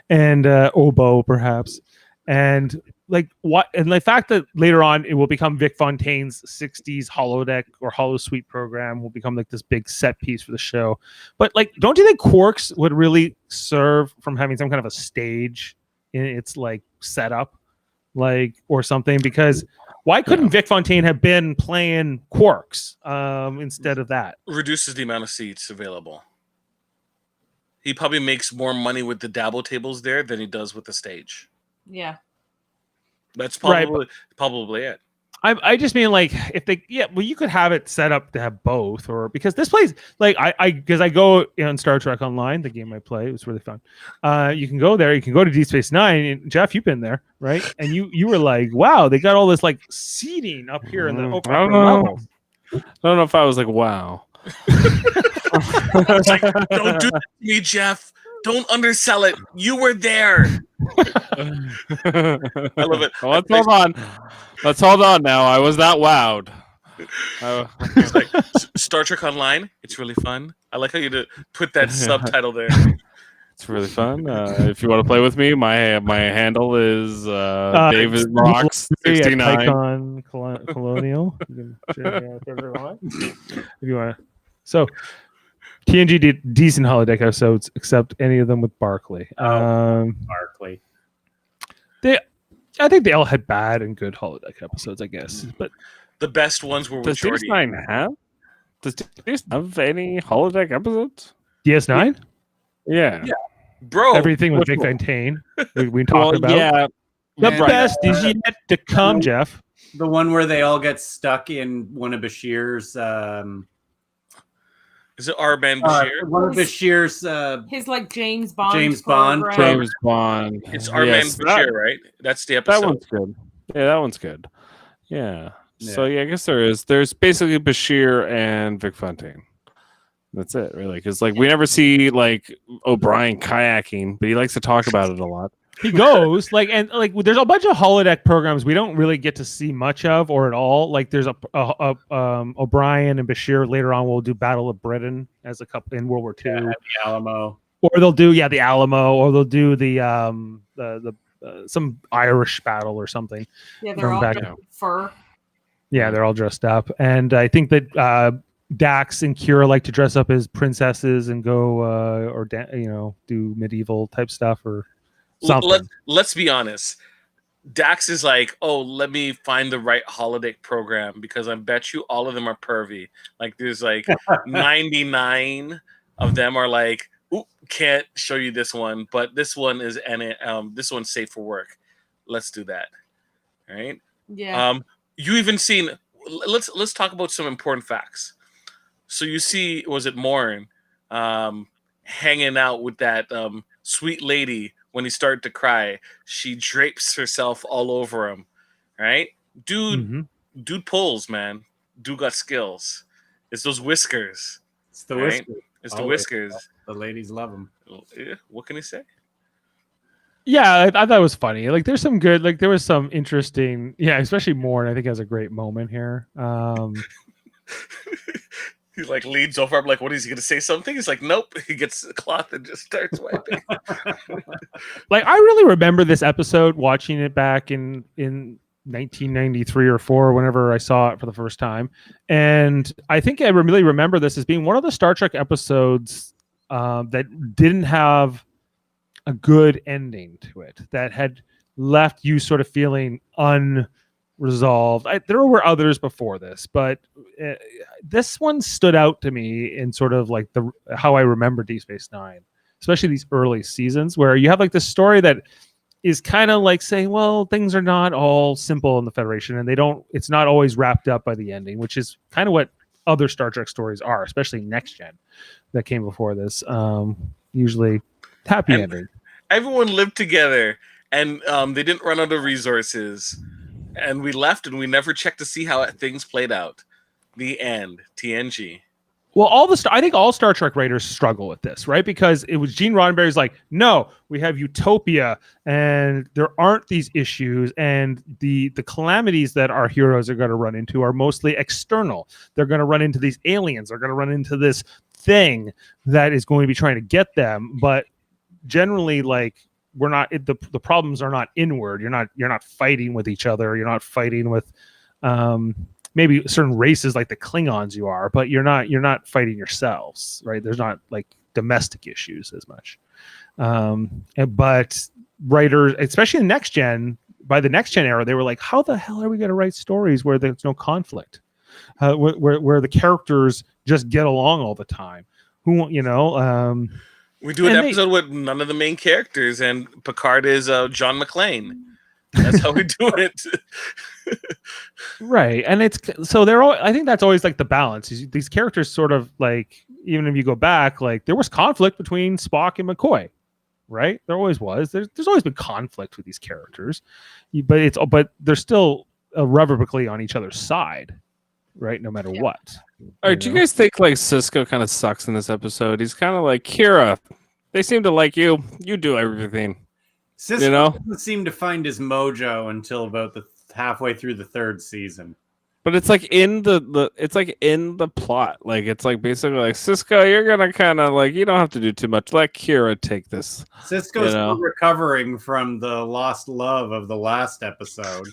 Speaker 1: and oboe perhaps, and like what, and the fact that later on it will become Vic Fontaine's 60s holodeck or holosuite program will become like this big set piece for the show. But like, don't you think Quarks would really serve from having some kind of a stage in its like setup, like, or something? Because why couldn't Vic Fontaine have been playing Quarks instead of that?
Speaker 2: Reduces the amount of seats available. He probably makes more money with the dabble tables there than he does with the stage.
Speaker 5: Yeah.
Speaker 2: That's probably it.
Speaker 1: I just mean like if they you could have it set up to have both, or because this place like because I go on Star Trek Online, the game I play, it was really fun. You can go there, you can go to Deep Space Nine, and Jeff, you've been there, right? And you were like, wow, they got all this like seating up here in the upper level.
Speaker 3: I don't know if I was like, wow.
Speaker 2: It's like, don't do that to me, Jeff. Don't undersell it. You were there. I love it.
Speaker 3: Well, let's hold on now. I was not wowed.
Speaker 2: It's like Star Trek Online. It's really fun. I like how you put that subtitle there.
Speaker 3: It's really fun. If you want to play with me, my handle is David Rocks 69.
Speaker 1: Icon Colonial. You can share if you want to. So TNG did decent holodeck episodes, except any of them with Barclay.
Speaker 4: Barclay.
Speaker 1: I think they all had bad and good holodeck episodes, I guess. But
Speaker 2: the best ones were with
Speaker 3: Does
Speaker 2: Jordy.
Speaker 3: DS9 have? Does DS9 have any holodeck episodes?
Speaker 1: DS9?
Speaker 3: Yeah.
Speaker 2: Bro,
Speaker 1: Everything with
Speaker 3: which
Speaker 1: Vic
Speaker 3: one?
Speaker 1: Fontaine. We talked about.
Speaker 3: Yeah.
Speaker 1: The
Speaker 4: Yeah.
Speaker 1: best is yet to come, Jeff.
Speaker 4: The one where they all get stuck in one of Bashir's.
Speaker 2: Is it our man Bashir?
Speaker 4: One of Bashir's.
Speaker 5: His like James Bond.
Speaker 4: James Bond
Speaker 5: program.
Speaker 3: James Bond.
Speaker 2: It's our
Speaker 3: Yes,
Speaker 2: man Bashir, right? That's the episode.
Speaker 3: That one's good. Yeah, that one's good. Yeah. So yeah, I guess there's basically Bashir and Vic Fontaine. That's it, really, because like we never see like O'Brien kayaking, but he likes to talk about it a lot.
Speaker 1: He goes and there's a bunch of holodeck programs we don't really get to see much of or at all. Like there's O'Brien and Bashir later on will do Battle of Britain as a couple in World War II.
Speaker 4: The Alamo.
Speaker 1: Or they'll do the Alamo, or they'll do the some Irish battle or something.
Speaker 5: Yeah, they're
Speaker 1: From
Speaker 5: all
Speaker 1: back-
Speaker 5: dressed in fur.
Speaker 1: Yeah, they're all dressed up, and I think that Dax and Kira like to dress up as princesses and go do medieval type stuff or something.
Speaker 2: Let's be honest. Dax is like, oh, let me find the right holodeck program because I bet you all of them are pervy. Like there's like 99 of them are like, ooh, can't show you this one, but this one is this one's safe for work. Let's do that. All right.
Speaker 5: Yeah.
Speaker 2: You even seen. Let's talk about some important facts. So you see, was it Morin hanging out with that sweet lady? When he started to cry, she drapes herself all over him. Right, dude pulls, man. Dude got skills. It's those whiskers.
Speaker 4: It's the
Speaker 2: right?
Speaker 4: whiskers.
Speaker 2: It's the whiskers.
Speaker 4: The ladies love them.
Speaker 2: Yeah, what can he say?
Speaker 1: Yeah, I thought it was funny. Like, there's some good. Like, there was some interesting. Yeah, especially Morn. I think has a great moment here.
Speaker 2: He like leans over. I'm like, what is he gonna say? Something? He's like, nope. He gets the cloth and just starts wiping.
Speaker 1: Like, I really remember this episode, watching it back in 1993 or 4, whenever I saw it for the first time, and I think I really remember this as being one of the Star Trek episodes that didn't have a good ending to it, that had left you sort of feeling unresolved. There were others before this, but this one stood out to me in sort of like how I remember Deep Space Nine, especially these early seasons, where you have like this story that is kind of like saying, well, things are not all simple in the Federation, and it's not always wrapped up by the ending, which is kind of what other Star Trek stories are, especially Next Gen that came before this. Usually happy ending.
Speaker 2: Everyone lived together, and they didn't run out of resources. And we left, and we never checked to see how things played out. The end. TNG.
Speaker 1: Well, I think all Star Trek writers struggle with this, right? Because it was Gene Roddenberry's like, no, we have utopia, and there aren't these issues, and the calamities that our heroes are going to run into are mostly external. They're going to run into these aliens. They're going to run into this thing that is going to be trying to get them, but generally, like, we're not. The problems are not inward. You're not fighting with each other. You're not fighting with maybe certain races like the Klingons you are, but you're not fighting yourselves, right? There's not like domestic issues as much. But writers, especially in Next Gen, by the Next Gen era, they were like, how the hell are we going to write stories where there's no conflict, where the characters just get along all the time? We
Speaker 2: do an episode with none of the main characters, and Picard is John McClane. That's how we do it.
Speaker 1: Right. And I think that's always like the balance. These characters sort of like, even if you go back, like there was conflict between Spock and McCoy, right? There always was. There's always been conflict with these characters, but they're still irrevocably on each other's side, right? No matter what.
Speaker 3: All right, do you guys think like Cisco kind of sucks in this episode? He's kind of like, Kira, they seem to like you. You do everything.
Speaker 4: Cisco doesn't seem to find his mojo until about the halfway through the third season.
Speaker 3: But it's like in the plot. Like it's like basically like, Cisco, you're gonna kind of like, you don't have to do too much. Let Kira take this.
Speaker 4: Cisco's still recovering from the lost love of the last episode.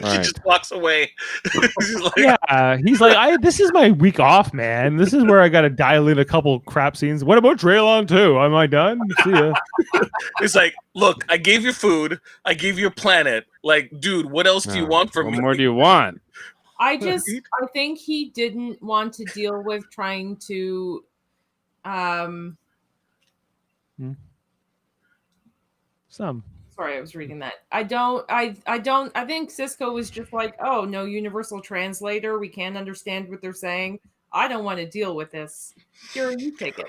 Speaker 2: He just walks away.
Speaker 1: He's like, this is my week off, man. This is where I got to dial in a couple crap scenes. What about Draylon too? Am I done? See ya.
Speaker 2: It's like, look, I gave you food. I gave you a planet. Like, dude, what else do you want from me?
Speaker 3: What more do you want?
Speaker 5: I think he didn't want to deal with trying to Sorry, I was reading that. I think Cisco was just like, oh, no universal translator. We can't understand what they're saying. I don't want to deal with this. Here, you take it.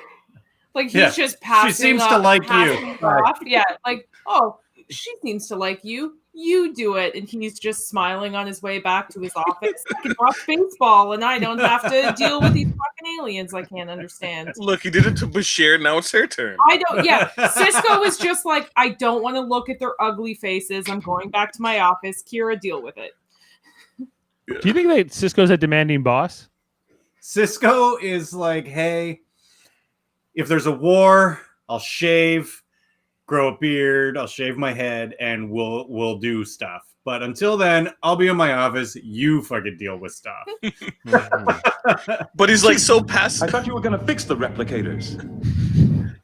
Speaker 5: Like, he's just passing.
Speaker 4: She seems to like you.
Speaker 5: Off. Yeah, like, oh, she seems to like you. You do it. And he's just smiling on his way back to his office. I can watch baseball, and I don't have to deal with these fucking aliens I can't understand.
Speaker 2: Look, he did it to Bashir. Now it's her turn.
Speaker 5: Cisco is just like, I don't want to look at their ugly faces. I'm going back to my office. Kira, deal with it.
Speaker 1: Do you think that Cisco's a demanding boss?
Speaker 4: Cisco is like, hey, if there's a war, I'll shave, grow a beard, I'll shave my head, and we'll do stuff. But until then, I'll be in my office. You fucking deal with stuff.
Speaker 2: But he's like so
Speaker 6: I
Speaker 2: passive.
Speaker 6: thought you were gonna fix the replicators.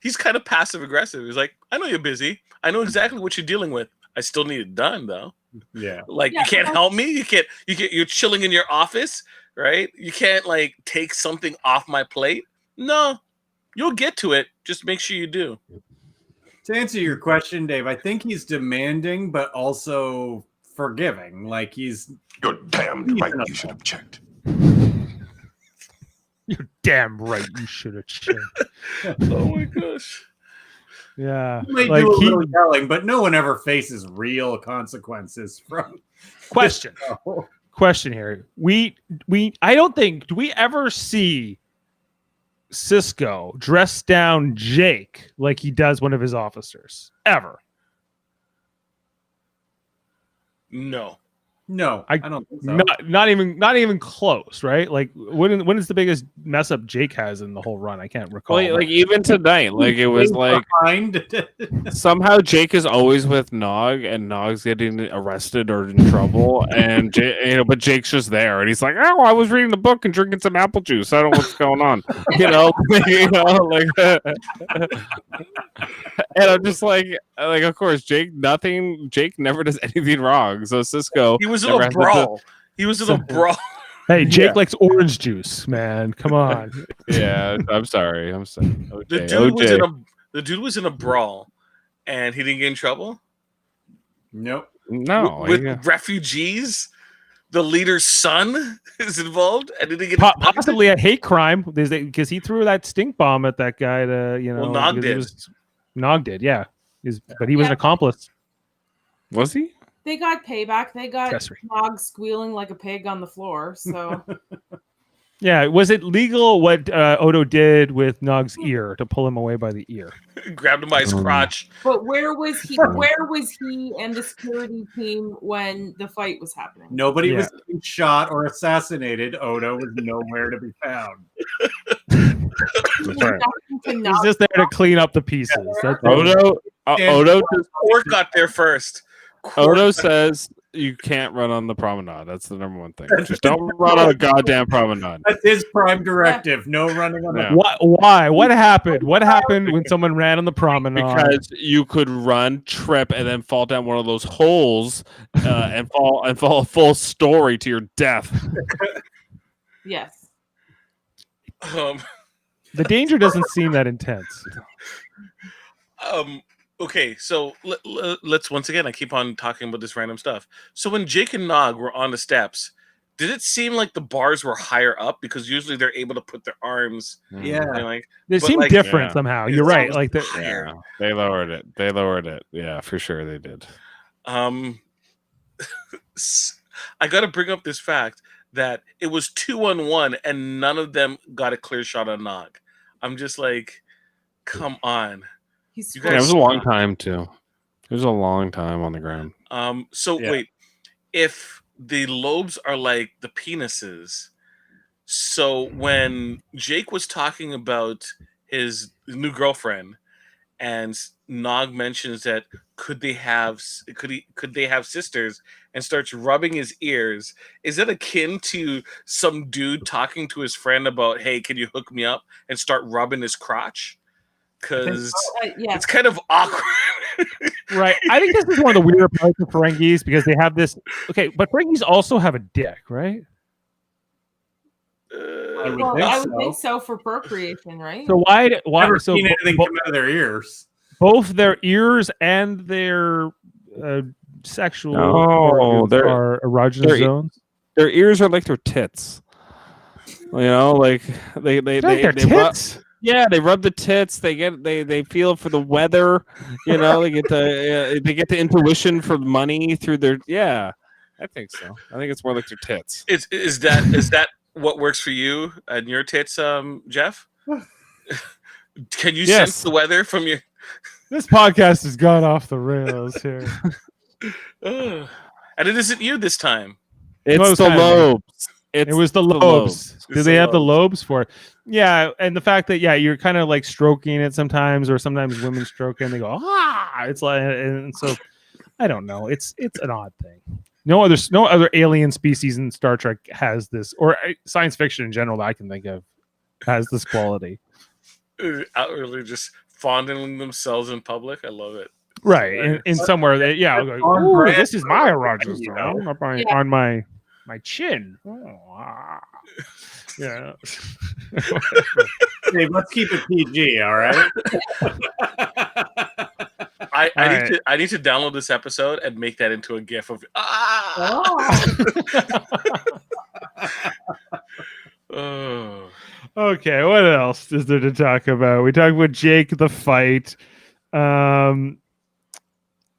Speaker 2: He's kind of passive aggressive. He's like, I know you're busy. I know exactly what you're dealing with. I still need it done though.
Speaker 4: Yeah.
Speaker 2: Like
Speaker 5: Yeah,
Speaker 2: you can't
Speaker 5: but-
Speaker 2: help me. You're chilling in your office, right? You can't like take something off my plate. No, you'll get to it. Just make sure you do.
Speaker 4: To answer your question, Dave, I think he's demanding, but also forgiving. Like he's
Speaker 6: You're damned right. You should have checked.
Speaker 1: You're damn right. You should have checked.
Speaker 2: Oh my gosh.
Speaker 1: Yeah.
Speaker 4: he might
Speaker 1: Like
Speaker 4: do a
Speaker 1: he,
Speaker 4: little yelling, but no one ever faces real consequences from
Speaker 1: question. Question here. I don't think, do we ever see Cisco dress down Jake like he does one of his officers? Ever?
Speaker 2: No.
Speaker 4: No,
Speaker 1: I-
Speaker 4: I don't think so.
Speaker 1: Not even close, right? Like when is the biggest mess up Jake has in the whole run? I can't recall.
Speaker 3: Like even tonight, like it was like
Speaker 4: Behind.
Speaker 3: somehow Jake is always with Nog, and Nog's getting arrested or in trouble, and but Jake's just there, and he's like, "Oh, I was reading the book and drinking some apple juice. I don't know what's going on," like. And I'm just like, of course, Jake never does anything wrong. So Cisco,
Speaker 2: He was in
Speaker 3: never
Speaker 2: a
Speaker 3: has to-
Speaker 2: brawl. He was in a brawl.
Speaker 1: Hey, Jake
Speaker 4: Yeah.
Speaker 1: likes orange juice, man. Come on.
Speaker 3: Yeah, I'm sorry.
Speaker 2: The dude was in a brawl, and he didn't get in trouble.
Speaker 4: Nope.
Speaker 3: No,
Speaker 2: with
Speaker 3: yeah.
Speaker 2: refugees. The leader's son is involved, and he didn't get
Speaker 1: Possibly a hate crime because he threw that stink bomb at that guy to,
Speaker 2: Well, Nog
Speaker 1: because
Speaker 2: did.
Speaker 1: Nog did, yeah. But he was an
Speaker 5: Yeah.
Speaker 1: accomplice.
Speaker 3: Was he?
Speaker 5: They got payback. They got
Speaker 1: Accessory.
Speaker 5: Nog squealing like a pig on the floor. So
Speaker 1: Yeah, was it legal what Odo did with Nog's ear to pull him away by the ear?
Speaker 2: grabbed him by his crotch.
Speaker 5: but where was he and the security team when the fight was happening?
Speaker 4: Nobody
Speaker 1: Yeah.
Speaker 4: was being shot or assassinated. Odo was nowhere to be found.
Speaker 1: That's right.
Speaker 5: To
Speaker 1: He's
Speaker 5: Nog.
Speaker 1: just there to clean up the pieces. That's
Speaker 3: Odo
Speaker 2: Orc got there first.
Speaker 3: Odo says you can't run on the promenade. That's the number one thing. Just don't run on a goddamn promenade.
Speaker 4: That's his prime directive. No running on
Speaker 3: Yeah.
Speaker 4: the.
Speaker 1: Why? What happened? What happened when someone ran on the promenade?
Speaker 3: Because you could run, trip, and then fall down one of those holes and fall a full story to your death.
Speaker 5: Yes.
Speaker 1: The danger doesn't seem that intense.
Speaker 2: Okay, so let's once again. I keep on talking about this random stuff. So when Jake and Nog were on the steps, did it seem like the bars were higher up? Because usually they're able to put their arms.
Speaker 4: Yeah.
Speaker 2: And like
Speaker 1: They
Speaker 2: But,
Speaker 1: seem
Speaker 2: like,
Speaker 1: different
Speaker 3: yeah.
Speaker 1: somehow.
Speaker 2: It
Speaker 1: You're right.
Speaker 2: sounds
Speaker 1: Like the,
Speaker 2: higher.
Speaker 3: Yeah, they lowered it. Yeah, for sure they did.
Speaker 2: I got to bring up this fact that it was 2-on-1 and none of them got a clear shot on Nog. I'm just like, come on.
Speaker 5: He's
Speaker 2: You
Speaker 3: Yeah, it
Speaker 2: guys-
Speaker 3: was a long time too. It was a long time on the ground.
Speaker 2: So
Speaker 4: Yeah.
Speaker 2: wait, if the lobes are like the penises, so when Jake was talking about his new girlfriend, and Nog mentions that could they have sisters, and starts rubbing his ears, is that akin to some dude talking to his friend about, hey, can you hook me up, and start rubbing his crotch? Because
Speaker 5: yeah.
Speaker 2: it's kind of awkward.
Speaker 1: right. I think this is one of the weirder parts of Ferengis because they have this. Okay, but Ferengis also have a dick, right?
Speaker 4: I would
Speaker 5: Well,
Speaker 4: think
Speaker 5: I would
Speaker 4: so.
Speaker 5: think so for procreation, right?
Speaker 1: So why?
Speaker 4: Never
Speaker 1: So
Speaker 4: seen anything come out of their ears.
Speaker 1: both their ears and their sexual
Speaker 3: No,
Speaker 1: organs
Speaker 3: they're-
Speaker 1: are erogenous
Speaker 3: they're-
Speaker 1: zones.
Speaker 3: Their ears are like their tits. You know, like they
Speaker 1: They're like their
Speaker 3: rub-
Speaker 1: tits.
Speaker 3: yeah, they rub the tits. They feel for the weather. You know, they get the intuition for money through their. Yeah, I think so. I think it's more like their tits.
Speaker 2: Is that what works for you and your tits, Jeff? Can you sense
Speaker 3: Yes.
Speaker 2: the weather from your?
Speaker 1: This podcast has gone off the rails here.
Speaker 2: Ugh. And it isn't you this time.
Speaker 3: It's
Speaker 1: Most
Speaker 3: the
Speaker 1: kind of-
Speaker 3: lobes.
Speaker 1: It was the lobes. Do they have the lobes for it? Yeah, and the fact that you're kind of like stroking it sometimes, or sometimes women stroke it and they go It's like, and so I don't know. It's an odd thing. No other alien species in Star Trek has this, or science fiction in general that I can think of has this quality.
Speaker 2: Outwardly just fondling themselves in public. I love it.
Speaker 1: Right, in somewhere that like, ooh, this is my erogenous zone up on my chin. Yeah.
Speaker 4: Hey, let's keep it PG, all right?
Speaker 2: I need to download this episode and make that into a GIF of
Speaker 1: Oh. Okay, what else is there to talk about? We talked about Jake the fight.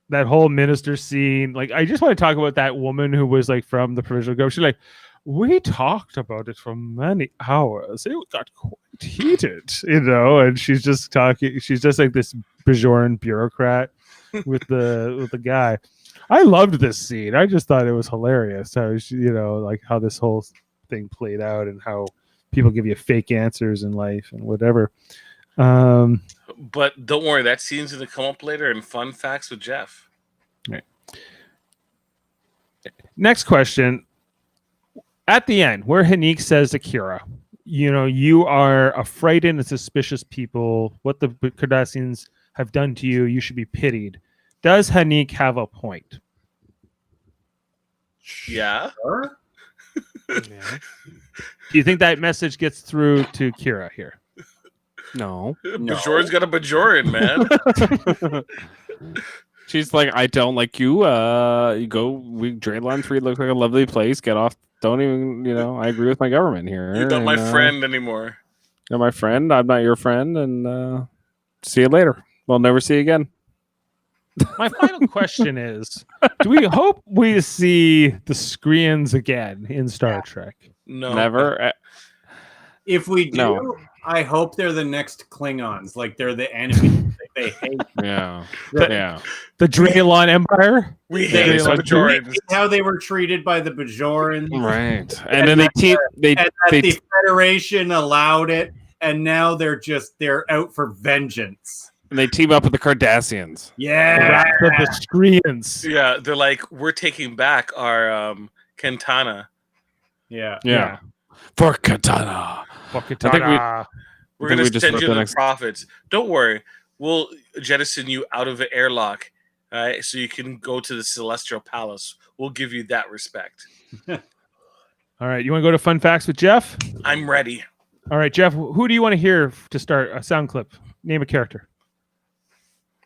Speaker 1: That whole minister scene. Like, I just want to talk about that woman who was like from the provisional government. She's like, we talked about it for many hours. It got quite heated, and she's just talking. She's just like this Bajoran bureaucrat with the guy. I loved this scene. I just thought it was hilarious how like how this whole thing played out and how people give you fake answers in life and whatever.
Speaker 2: But don't worry, that scene's going to come up later in Fun Facts with Jeff.
Speaker 1: Right. Next question. At the end, where Hanik says to Kira, you are a frightened and suspicious people. What the Cardassians have done to you, you should be pitied. Does Hanik have a point?
Speaker 2: Yeah.
Speaker 4: Sure.
Speaker 1: Do you think that message gets through to Kira here?
Speaker 3: No.
Speaker 2: Bajor's got a Bajoran, man.
Speaker 3: She's like, I don't like you. You go. Draylon 3 looks like a lovely place. Get off. Don't even. I agree with my government here.
Speaker 2: You're not my friend anymore.
Speaker 3: You're my friend. I'm not your friend. And see you later. We'll never see you again.
Speaker 1: My final question is: do we hope we see the Skreans again in Star Trek?
Speaker 2: No,
Speaker 3: never.
Speaker 4: If we do,
Speaker 3: No.
Speaker 4: I hope they're the next Klingons. Like they're the enemy. They hate.
Speaker 3: Yeah.
Speaker 1: The Draylon Empire.
Speaker 2: We hate the Bajorans.
Speaker 4: How they were treated by the Bajorans.
Speaker 3: Right. And then
Speaker 4: the Federation allowed it, and now they're out for vengeance.
Speaker 3: And they team up with the Cardassians.
Speaker 4: Yeah.
Speaker 1: The Skreans.
Speaker 2: Yeah, they're like, we're taking back our Kentana.
Speaker 4: Yeah.
Speaker 3: For Katana.
Speaker 2: We're going to send you the prophets. Don't worry. We'll jettison you out of the airlock so you can go to the Celestial Palace. We'll give you that respect.
Speaker 1: All right. You want to go to Fun Facts with Jeff?
Speaker 2: I'm ready.
Speaker 1: All right, Jeff. Who do you want to hear to start a sound clip? Name a character.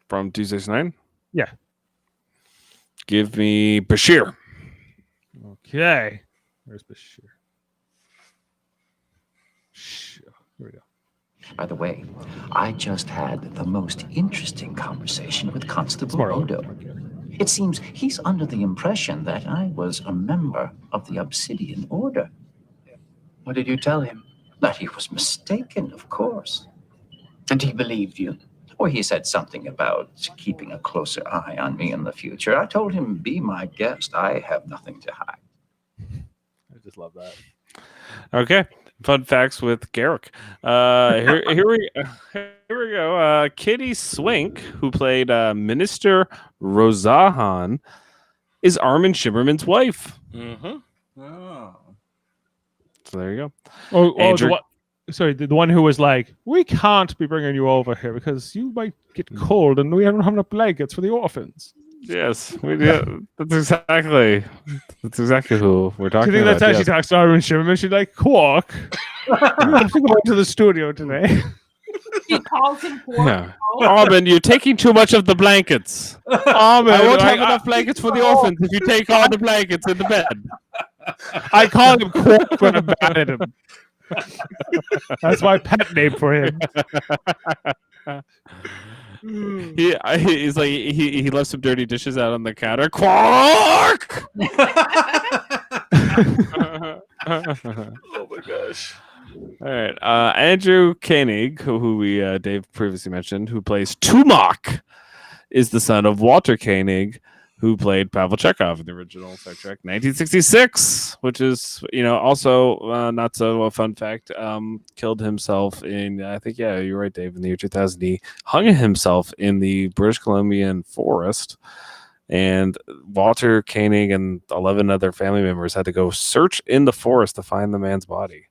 Speaker 3: From DS9?
Speaker 1: Yeah.
Speaker 3: Give me Bashir.
Speaker 1: Okay. Where's Bashir? Here we go.
Speaker 7: By the way, I just had the most interesting conversation with Constable Odo. It seems he's under the impression that I was a member of the Obsidian Order.
Speaker 8: What did you tell him?
Speaker 7: That he was mistaken, of course.
Speaker 8: And he believed you?
Speaker 7: Or he said something about keeping a closer eye on me in the future. I told him, be my guest. I have nothing to hide.
Speaker 1: I just love that.
Speaker 3: Okay. Fun facts with Garrick. Here we go. Kitty Swink, who played Minister Rosahan, is Armin Shimmerman's wife.
Speaker 2: Mm-hmm.
Speaker 4: Oh.
Speaker 3: So there you go.
Speaker 1: Andrew... the one who was like, we can't be bringing you over here because you might get cold and we don't have enough blankets for the orphans.
Speaker 3: Yes, we do. That's exactly who we're talking about.
Speaker 1: Do you think that's how she talks to Armin Shimmerman? She's like, Quark, you have to go into the studio today.
Speaker 5: She calls him Quark.
Speaker 3: Yeah. Armin, you're taking too much of the blankets.
Speaker 1: Armin,
Speaker 3: I won't have enough blankets for the orphans if you take all the blankets in the bed.
Speaker 1: I call him Quark when I'm mad at him. That's my pet name for him.
Speaker 3: He's like he left some dirty dishes out on the counter. Quark!
Speaker 2: Oh my gosh.
Speaker 3: All right, Andrew Koenig, who we Dave previously mentioned, who plays Tumak, is the son of Walter Koenig, who played Pavel Chekhov in the original Star Trek 1966, which is, also not so a fun fact, killed himself in, I think, yeah, you're right, Dave, in the year 2000. He hung himself in the British Columbian forest, and Walter Koenig and 11 other family members had to go search in the forest to find the man's body.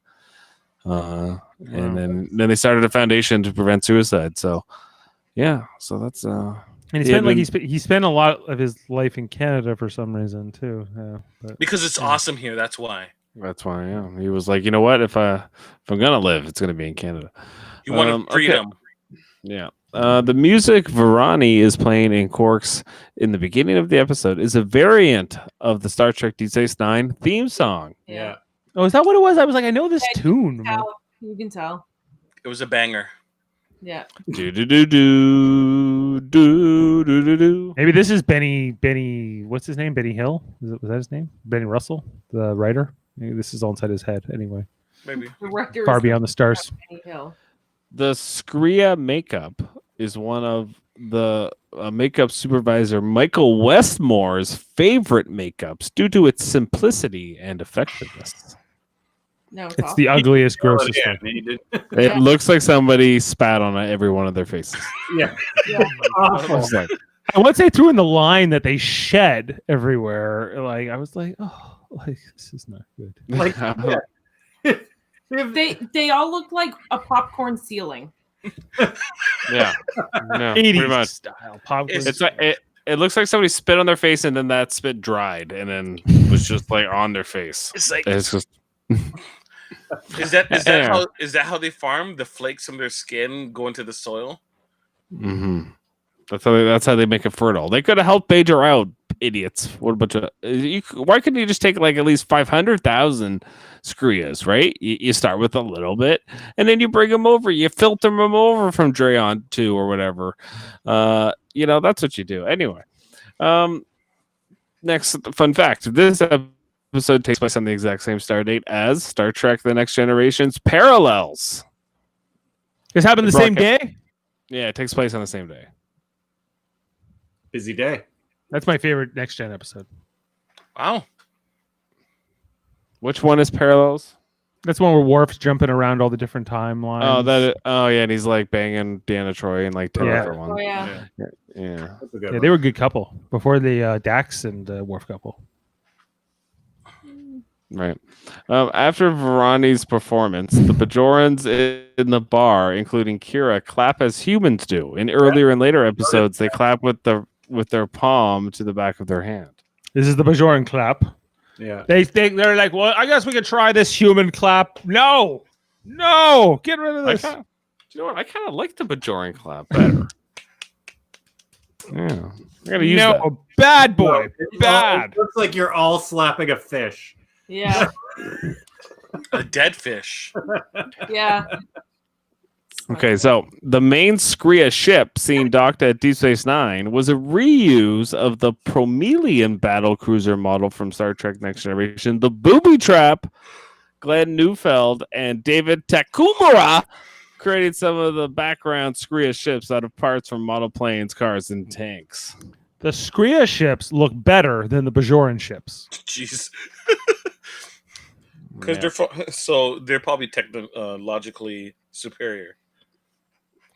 Speaker 3: And then they started a foundation to prevent suicide. So, yeah, so that's...
Speaker 1: And he spent a lot of his life in Canada for some reason too. Yeah,
Speaker 2: because it's awesome here. That's why.
Speaker 3: That's why. Yeah, he was like, you know what? If I'm gonna live, it's gonna be in Canada.
Speaker 2: You wanted freedom.
Speaker 3: Okay. Yeah. The music Varani is playing in Quarks in the beginning of the episode is a variant of the Star Trek DS9 theme song.
Speaker 5: Yeah.
Speaker 1: Oh, is that what it was? I was like, I know this tune.
Speaker 5: You can tell.
Speaker 2: It was a banger.
Speaker 5: Yeah.
Speaker 3: Do do do do do do do do.
Speaker 1: Maybe this is Benny. What's his name? Benny Hill. Was that his name? Benny Russell, the writer. Maybe this is all inside his head. Anyway.
Speaker 2: Maybe.
Speaker 1: Far Beyond the Stars.
Speaker 3: The Skria makeup is one of the makeup supervisor Michael Westmore's favorite makeups due to its simplicity and effectiveness.
Speaker 5: No,
Speaker 1: it's the ugliest, grossest thing.
Speaker 3: It looks like somebody spat on every one of their faces.
Speaker 4: Yeah.
Speaker 1: And once they threw in the line that they shed everywhere, like I was like, oh, like this is not good.
Speaker 4: Like,
Speaker 5: they all look like a popcorn ceiling.
Speaker 3: Yeah, no,
Speaker 1: 80s
Speaker 3: pretty much
Speaker 1: style popcorn.
Speaker 3: It's like it looks like somebody spit on their face and then that spit dried and then was just like on their face.
Speaker 2: It's like
Speaker 3: it's just.
Speaker 2: Is that how they farm? The flakes from their skin go into the soil.
Speaker 3: Mm-hmm. That's how they make it fertile. They could have helped Bajor out, idiots. What a bunch of why couldn't you just take like at least 500,000 Skrias, right? You start with a little bit, and then you bring them over. You filter them over from Dreon 2 or whatever. That's what you do. Anyway, next fun fact: this episode takes place on the exact same star date as Star Trek: The Next Generation's Parallels.
Speaker 1: This happened the same day?
Speaker 3: Yeah, it takes place on the same day.
Speaker 4: Busy day.
Speaker 1: That's my favorite Next Gen episode.
Speaker 2: Wow.
Speaker 3: Which one is Parallels?
Speaker 1: That's one where Worf's jumping around all the different timelines.
Speaker 3: Yeah, and he's like banging Deanna Troy and like Taylor one.
Speaker 5: Oh, yeah.
Speaker 3: Yeah.
Speaker 1: They were a good couple before the Dax and Worf couple.
Speaker 3: Right. After Varani's performance, the Bajorans in the bar, including Kira, clap as humans do. In earlier and later episodes, they clap with their palm to the back of their hand.
Speaker 1: This is the Bajoran clap.
Speaker 4: Yeah.
Speaker 1: They're like, well, I guess we could try this human clap. No, get rid of this.
Speaker 3: You know what? I kind of like the Bajoran clap better. Yeah. I gotta use that.
Speaker 1: Bad boy. Bad.
Speaker 4: It looks like you're all slapping a fish.
Speaker 5: Yeah.
Speaker 2: A dead fish.
Speaker 5: Yeah.
Speaker 3: Okay, so the main Skria ship seen docked at Deep Space Nine was a reuse of the Promelian battle cruiser model from Star Trek Next Generation. The Booby Trap, Glenn Neufeld, and David Takumura created some of the background Skria ships out of parts from model planes, cars, and tanks.
Speaker 1: The Skria ships look better than the Bajoran ships.
Speaker 2: Jeez. Because they're probably technologically superior.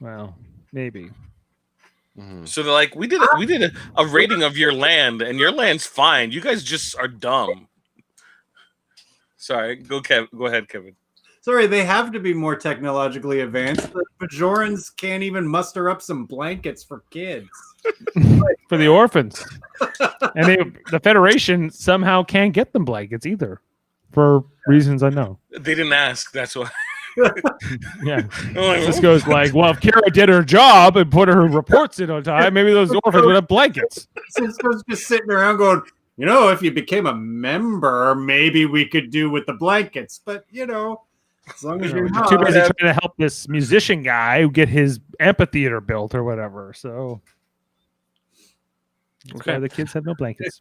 Speaker 1: Well, maybe.
Speaker 3: Mm-hmm.
Speaker 2: So they're like, we did a rating of your land, and your land's fine. You guys just are dumb. Sorry, go ahead, Kevin.
Speaker 4: Sorry, they have to be more technologically advanced. The Bajorans can't even muster up some blankets for kids.
Speaker 1: For the orphans. And the Federation somehow can't get them blankets either. For reasons unknown.
Speaker 2: They didn't ask, that's why.
Speaker 1: Yeah. This goes like, well, if Kira did her job and put her reports in on time, maybe those orphans would have blankets.
Speaker 4: Cisco's just sitting around going, if you became a member, maybe we could do with the blankets. But, as long as you're not.
Speaker 1: Too busy trying to help this musician guy get his amphitheater built or whatever. So okay, the kids have no blankets.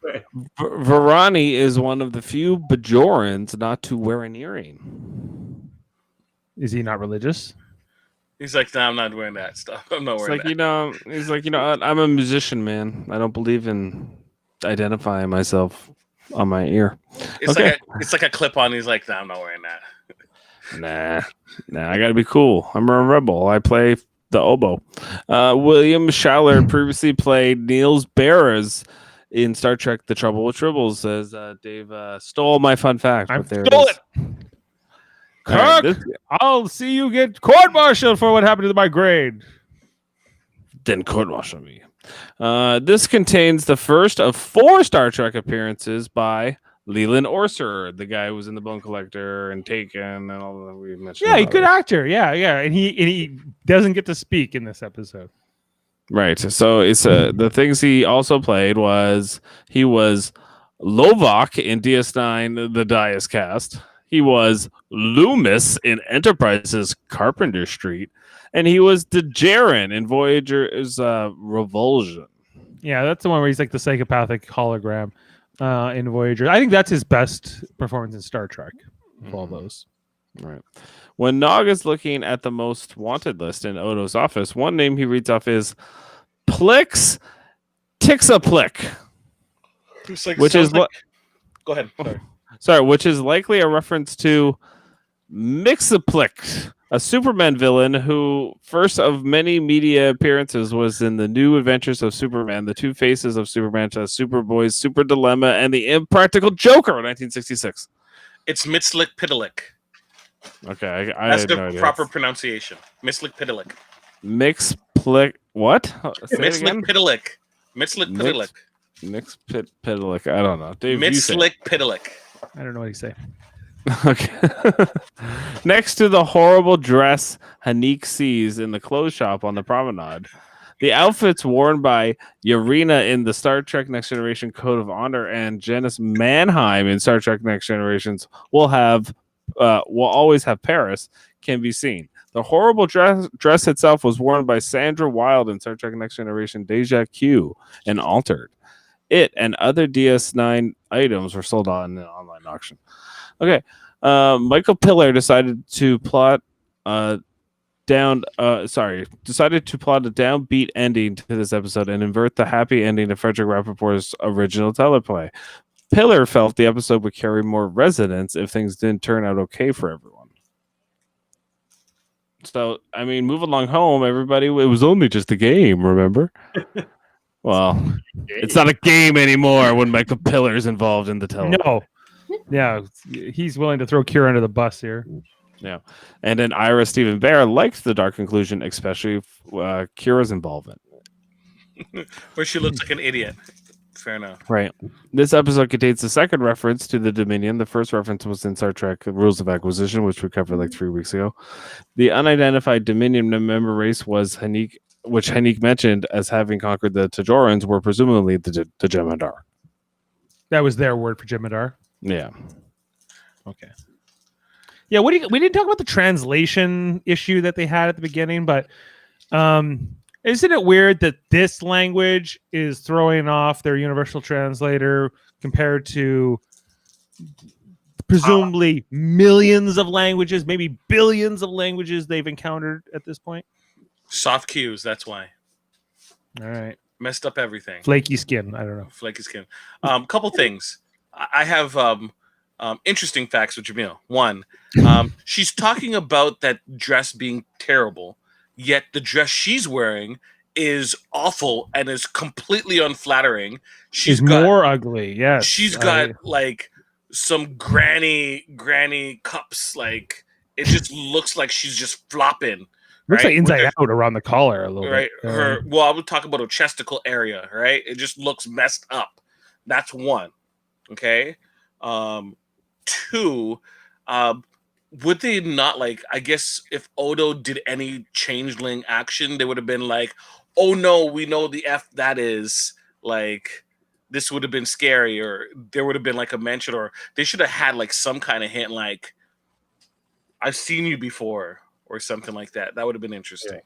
Speaker 3: Varani is one of the few Bajorans not to wear an earring.
Speaker 1: Is he not religious?
Speaker 2: He's like, no, I'm not wearing that stuff. I'm not wearing that.
Speaker 3: He's like, I'm a musician, man. I don't believe in identifying myself on my ear.
Speaker 2: It's
Speaker 3: Okay.
Speaker 2: like a clip on. He's like, nah, I'm not wearing that.
Speaker 3: Nah, I gotta be cool. I'm a rebel. I play the oboe. William Schaller previously played Niels Behrens in Star Trek: The Trouble with Tribbles. Says Dave stole my fun fact.
Speaker 1: I
Speaker 3: but there
Speaker 1: stole
Speaker 3: it. Is.
Speaker 1: Kirk,
Speaker 3: All right,
Speaker 1: I'll see you get court-martialed for what happened to my grade.
Speaker 3: Then court-martial me. This contains the first of 4 Star Trek appearances by Leland Orser, the guy who was in The Bone Collector and Taken and all that we mentioned.
Speaker 1: Yeah, good actor. Yeah, and he doesn't get to speak in this episode.
Speaker 3: Right. So it's the things he also played was he was Lovok in DS9, the Dias cast. He was Loomis in Enterprise's Carpenter Street, and he was DeJaren in Voyager's Revulsion.
Speaker 1: Yeah, that's the one where he's like the psychopathic hologram in Voyager. I think that's his best performance in Star Trek of all those.
Speaker 3: Right. When Nog is looking at the most wanted list in Odo's office, one name he reads off is Plix Tixaplick, which is what.
Speaker 2: Go ahead.
Speaker 3: Sorry, which is likely a reference to Mixaplick, a Superman villain who, first of many media appearances, was in the New Adventures of Superman, The Two Faces of Superman, Superboy's Super Dilemma, and The Impractical Joker in 1966.
Speaker 2: It's Mitslik Pidalik.
Speaker 3: Okay,
Speaker 2: That's the proper pronunciation. Mitslik Pidalik.
Speaker 3: Mixplick. What?
Speaker 2: Mitslik Pidalik. Mitslik Pidalik.
Speaker 3: Pidalik. I don't know. Dave,
Speaker 2: Mitslik Pidalik.
Speaker 1: I don't know what he's saying.
Speaker 3: Okay. Next to the horrible dress Hanik sees in the clothes shop on the promenade, the outfits worn by Yarina in the Star Trek Next Generation Code of Honor and Janice Mannheim in Star Trek Next Generations will always have Paris can be seen. The horrible dress itself was worn by Sandra Wilde in Star Trek Next Generation Deja Q and altered. It and other DS9 items were sold on an online auction. Okay. Michael Piller decided to plot a downbeat ending to this episode and invert the happy ending of Frederick Rappaport's original teleplay. Piller felt the episode would carry more resonance if things didn't turn out okay for everyone. So, I mean, move along home, everybody. It was only just a game, remember? Well, it's not a game anymore when Michael Piller is involved in the teleplay.
Speaker 1: No. Yeah, he's willing to throw Kira under the bus here.
Speaker 3: Yeah. And then Ira Stephen Bear liked the dark conclusion, especially Kira's involvement.
Speaker 2: Where she looks like an idiot. Fair enough.
Speaker 3: Right. This episode contains the second reference to the Dominion. The first reference was in Star Trek Rules of Acquisition, which we covered like 3 weeks ago. The unidentified Dominion member race was Hanik, which Hanik mentioned as having conquered the Tajorans, were presumably the Jem'Hadar.
Speaker 1: That was their word for Jem'Hadar.
Speaker 3: Yeah.
Speaker 1: Okay. Yeah, we didn't talk about the translation issue that they had at the beginning, but isn't it weird that this language is throwing off their universal translator compared to presumably millions of languages, maybe billions of languages they've encountered at this point?
Speaker 2: Soft cues, that's why.
Speaker 1: All right.
Speaker 2: Messed up everything.
Speaker 1: Flaky skin. I don't know.
Speaker 2: Flaky skin. Couple things. I have interesting facts with Jaemeel. One, she's talking about that dress being terrible, yet the dress she's wearing is awful and is completely unflattering. She's
Speaker 1: more ugly. Yes.
Speaker 2: She's got like some granny cups. Like it just looks like she's just flopping.
Speaker 1: Looks
Speaker 2: right?
Speaker 1: like inside out around the collar a little
Speaker 2: right?
Speaker 1: bit.
Speaker 2: I would talk about her chesticle area, right? It just looks messed up. That's one. Okay. Two, would they not I guess if Odo did any changeling action, they would have been like, oh no, we know the F that is, like, this would have been scary, or there would have been like a mention, or they should have had like some kind of hint, like, I've seen you before, or something like that. That would have been interesting.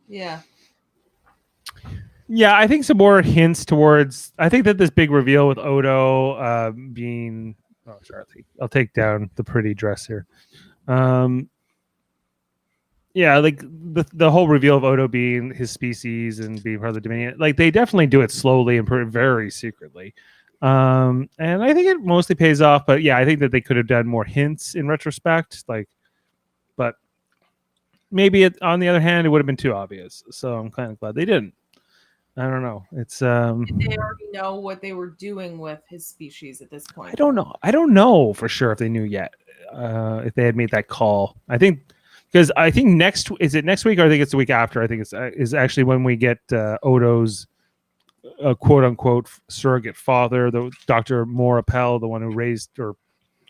Speaker 5: Yeah.
Speaker 1: Yeah, I think some more hints towards. I think that this big reveal with Odo being. Oh, sorry. I'll take down the pretty dress here. Yeah, like the whole reveal of Odo being his species and being part of the Dominion. Like they definitely do it slowly and very secretly. And I think it mostly pays off. But yeah, I think that they could have done more hints in retrospect. But maybe on the other hand, it would have been too obvious. So I'm kind of glad they didn't. I don't know. It's
Speaker 5: Did they already know what they were doing with his species at this point?
Speaker 1: I don't know. I don't know for sure if they knew yet. If they had made that call, I think because I think next week or I think it's the week after. I think is actually when we get Odo's quote unquote surrogate father, the Dr. Morapel, the one who raised or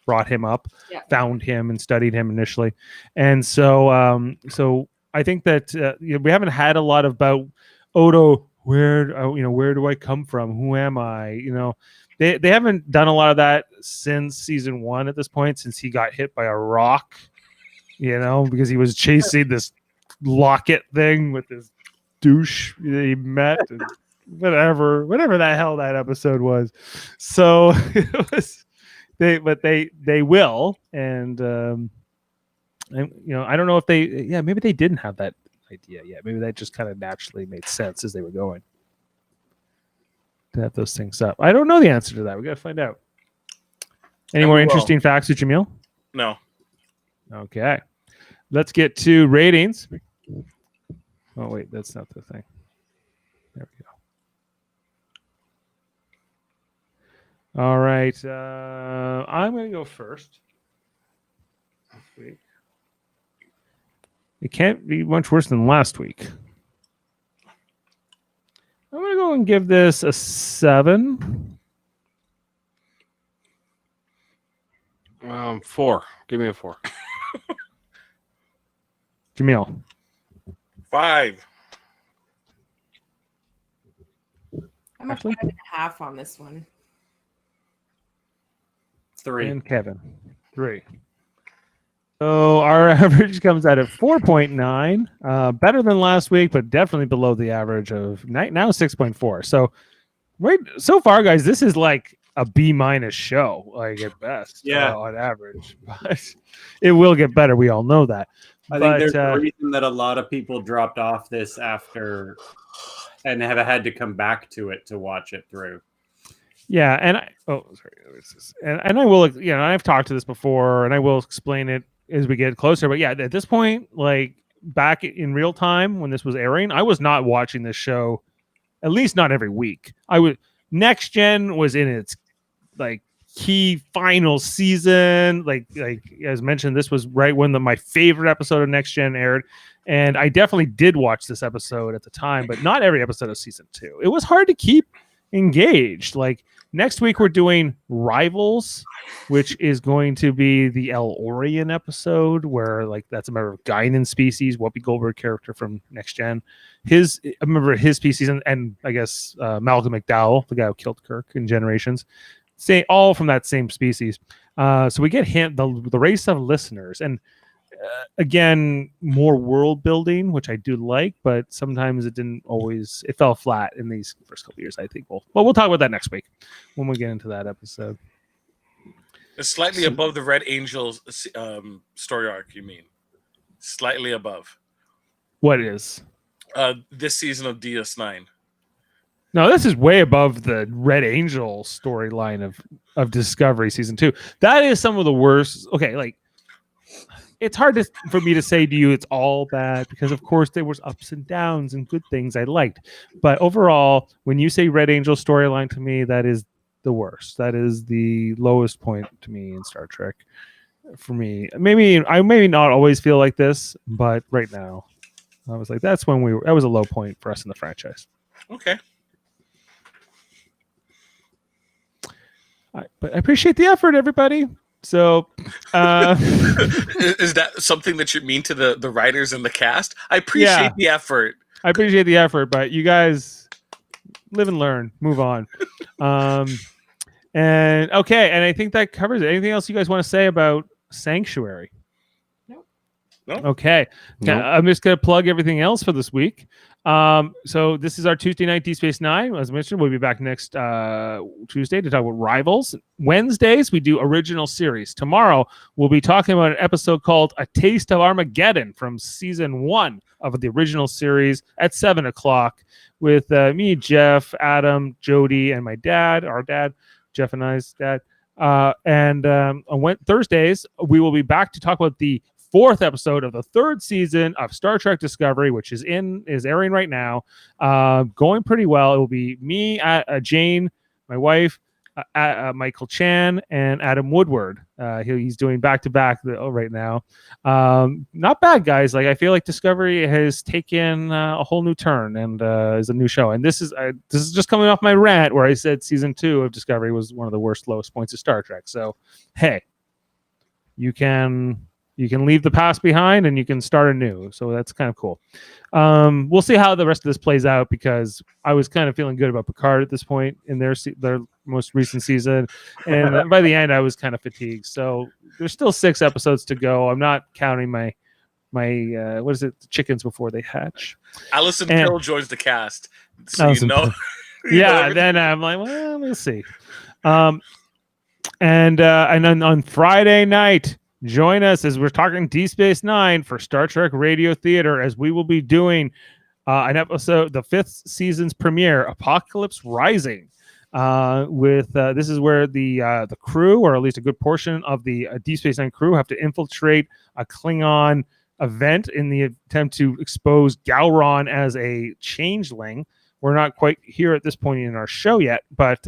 Speaker 1: brought him up, found him and studied him initially, and so so I think that we haven't had a lot about Odo. Where do I come from? Who am I? They haven't done a lot of that since season 1 at this point, since he got hit by a rock, because he was chasing this locket thing with this douche that he met, and whatever the hell that episode was. So it was they will, and I don't know if maybe they didn't have that idea yet. Maybe that just kind of naturally made sense as they were going to have those things up. I don't know the answer to that. We got to find out. Any more interesting facts with Jaemeel?
Speaker 2: No.
Speaker 1: Okay. Let's get to ratings. Oh, wait, that's not the thing. There we go. All right. I'm going to go first this week. It can't be much worse than last week. I'm going to go and give this a 7.
Speaker 3: 4. Give me a 4.
Speaker 1: Jaemeel.
Speaker 2: 5.
Speaker 5: I'm a 5.5 on this one.
Speaker 4: 3.
Speaker 1: And Kevin. 3. So our average comes out at 4.9, better than last week, but definitely below the average of now 6.4. So so far, guys, this is like a B- show, like at best, on average. But it will get better. We all know that.
Speaker 4: I think there's a reason that a lot of people dropped off this after and have had to come back to it to watch it through.
Speaker 1: Yeah, and and I will, I've talked to this before, and I will explain it as we get closer. But yeah, at this point, like back in real time when this was airing, I was not watching this show, at least not every week. Next Gen was in its like key final season. Like as mentioned, this was right when my favorite episode of Next Gen aired, and I definitely did watch this episode at the time, but not every episode of season 2. It was hard to keep engaged. Like next week we're doing Rivals, which is going to be the El Orion episode, where like that's a member of Guinan species, Whoopi Goldberg character from Next Gen. I remember his species, and I guess Malcolm McDowell, the guy who killed Kirk in Generations, all from that same species. So we get the race of listeners, and again, more world building, which I do like, but sometimes it fell flat in these first couple of years, I think. We'll talk about that next week when we get into that episode.
Speaker 2: It's slightly above the Red Angels story arc, you mean? Slightly above.
Speaker 1: What is?
Speaker 2: This season of DS9.
Speaker 1: No, this is way above the Red Angel storyline of Discovery season 2. That is some of the worst. Okay, like it's hard for me to say to you it's all bad, because of course there was ups and downs and good things I liked. But overall, when you say Red Angel storyline to me, that is the worst. That is the lowest point to me in Star Trek. For me, I maybe not always feel like this, but right now, I was like, that was a low point for us in the franchise.
Speaker 2: Okay.
Speaker 1: But I appreciate the effort, everybody. So,
Speaker 2: is that something that you mean to the writers and the cast? I appreciate the effort.
Speaker 1: I appreciate the effort, but you guys live and learn. Move on. And I think that covers it. Anything else you guys want to say about Sanctuary?
Speaker 2: No.
Speaker 1: Okay.
Speaker 3: Nope.
Speaker 1: I'm just going to plug everything else for this week. So this is our Tuesday night Deep Space Nine. As mentioned, we'll be back next Tuesday to talk about Rivals. Wednesdays, we do original series. Tomorrow, we'll be talking about an episode called A Taste of Armageddon from season 1 of the original series at 7 o'clock with me, Jeff, Adam, Jody, and our dad. Jeff and I's dad. And on Thursdays, we will be back to talk about the 4th episode of the 3rd season of Star Trek Discovery, which is airing right now. Going pretty well. It will be me, Jane, my wife, Michael Chan, and Adam Woodward. He's doing back-to-back right now. Not bad, guys. Like, I feel like Discovery has taken a whole new turn and is a new show. And this is just coming off my rant where I said season 2 of Discovery was one of the lowest points of Star Trek. So, hey, you can leave the past behind and you can start anew. So that's kind of cool. We'll see how the rest of this plays out, because I was kind of feeling good about Picard at this point in their most recent season. And by the end, I was kind of fatigued. So there's still 6 episodes to go. I'm not counting my what is it? The chickens before they hatch.
Speaker 2: Alison Pill joins the cast. So
Speaker 1: Alison
Speaker 2: you know.
Speaker 1: Yeah, then I'm like, well, we'll see. And then on Friday night, join us as we're talking Deep Space Nine for Star Trek Radio Theater, as we will be doing an episode, the 5th season's premiere, Apocalypse Rising. This is where the crew, or at least a good portion of the Deep Space Nine crew, have to infiltrate a Klingon event in the attempt to expose Gowron as a changeling. We're not quite here at this point in our show yet, but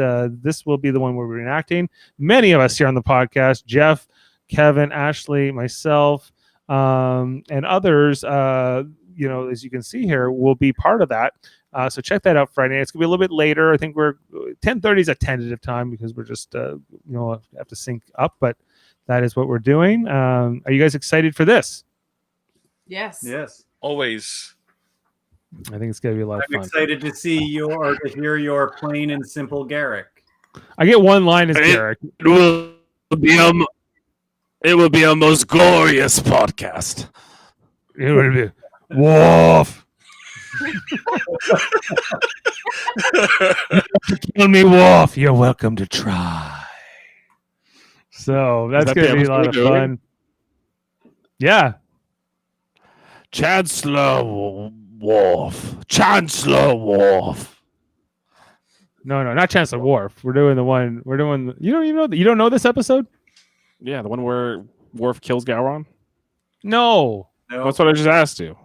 Speaker 1: this will be the one where we're enacting. Many of us here on the podcast, Jeff, Kevin, Ashley, myself, and others, as you can see here, will be part of that. So check that out Friday. It's gonna be a little bit later. I think we're 10:30 is a tentative time, because we're just have to sync up. But that is what we're doing. Are you guys excited for this?
Speaker 5: Yes.
Speaker 4: Yes.
Speaker 2: Always.
Speaker 1: I think it's gonna be a lot of
Speaker 4: I'm
Speaker 1: fun.
Speaker 4: excited to hear your plain and simple Garrick.
Speaker 1: I get one line as Garrick.
Speaker 3: It will be a most glorious podcast.
Speaker 1: It will be Worf. Kill me, Worf. You're welcome to try. So that's going to be a lot of fun. Yeah.
Speaker 3: Chancellor Worf. Chancellor Worf.
Speaker 1: No, not Chancellor Worf. We're doing the one. You don't even know. You don't know this episode?
Speaker 3: Yeah, the one where Worf kills Gowron.
Speaker 1: No.
Speaker 3: That's what I just asked you.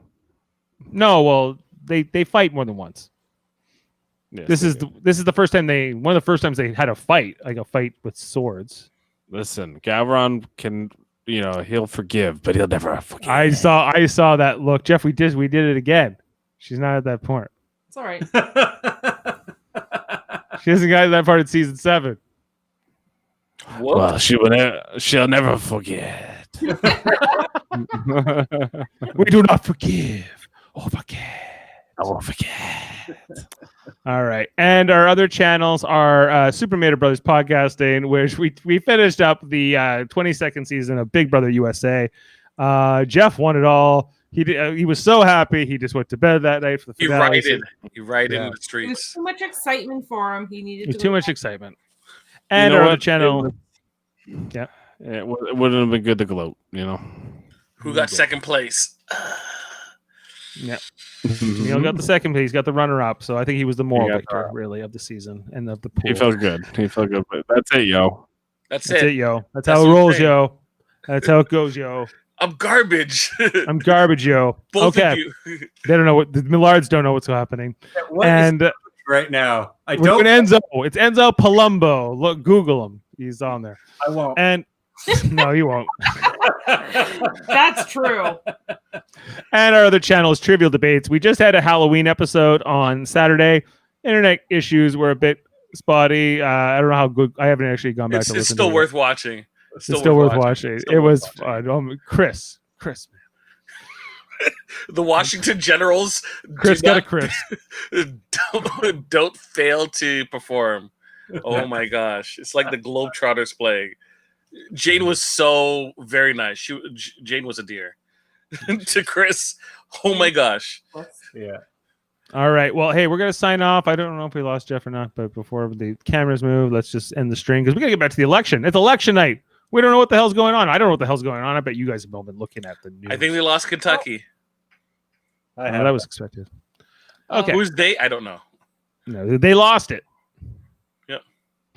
Speaker 1: No. Well, they fight more than once.
Speaker 3: Yes,
Speaker 1: this is the first time one of the first times they had a fight, like a fight with swords.
Speaker 3: Listen, Gowron can, he'll forgive, but he'll never forget.
Speaker 1: I saw that look, Jeff. We did it again. She's not at that point.
Speaker 5: It's all right.
Speaker 1: She hasn't got to that part in season 7.
Speaker 3: Well, she'll never forget.
Speaker 1: We do not forgive or forget.
Speaker 3: I won't forget.
Speaker 1: All right. And our other channels are Super Mario Brothers Podcasting, which we finished up the 22nd season of Big Brother USA. Jeff won it all. He was so happy. He just went to bed that night for the finale.
Speaker 2: He ride in the
Speaker 5: It was
Speaker 2: streets.
Speaker 5: too much excitement for him. He needed
Speaker 1: Too much excitement. And
Speaker 3: You know
Speaker 1: our other
Speaker 3: what?
Speaker 1: channel.
Speaker 3: It wouldn't have been good to gloat,
Speaker 2: Who got second place?
Speaker 1: Yeah. Jaemeel got the second place. He's got the runner-up. So I think he was the moral victor, really, of the season and of the pool.
Speaker 3: He felt good. But that's it, yo.
Speaker 2: That's
Speaker 1: it,
Speaker 2: it.
Speaker 1: yo. That's how it rolls, yo. That's how it goes, yo.
Speaker 2: I'm garbage.
Speaker 1: I'm garbage, yo.
Speaker 2: Both
Speaker 1: okay.
Speaker 2: of you.
Speaker 1: They don't know what the Millards don't know what's happening.
Speaker 4: Right now,
Speaker 1: we're doing Enzo. It's Enzo Palumbo. Look, Google him. He's on there.
Speaker 4: I won't.
Speaker 1: And no, you won't.
Speaker 5: That's true.
Speaker 1: And our other channel is Trivial Debates. We just had a Halloween episode on Saturday. Internet issues were a bit spotty. I don't know how good. I haven't actually gone back to listen.
Speaker 2: It's still worth watching.
Speaker 1: It's still worth watching. It was fun. Chris.
Speaker 2: The Washington Generals.
Speaker 1: Chris got a Chris.
Speaker 2: Don't fail to perform. Oh my gosh. It's like the Globetrotters playing. Jane was so very nice. Jane was a dear. To Chris, oh my gosh.
Speaker 4: Yeah.
Speaker 1: All right. Well, hey, we're going to sign off. I don't know if we lost Jeff or not, but before the cameras move, let's just end the stream because we got to get back to the election. It's election night. We don't know what the hell's going on. I don't know what the hell's going on. I bet you guys have all been looking at the news.
Speaker 2: I think they lost Kentucky.
Speaker 1: That was expected. Okay.
Speaker 2: Who's they? I don't know.
Speaker 1: No, they lost it.
Speaker 2: Yep.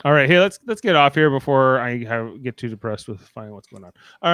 Speaker 1: All right, hey, let's get off here before I get too depressed with finding what's going on. All right.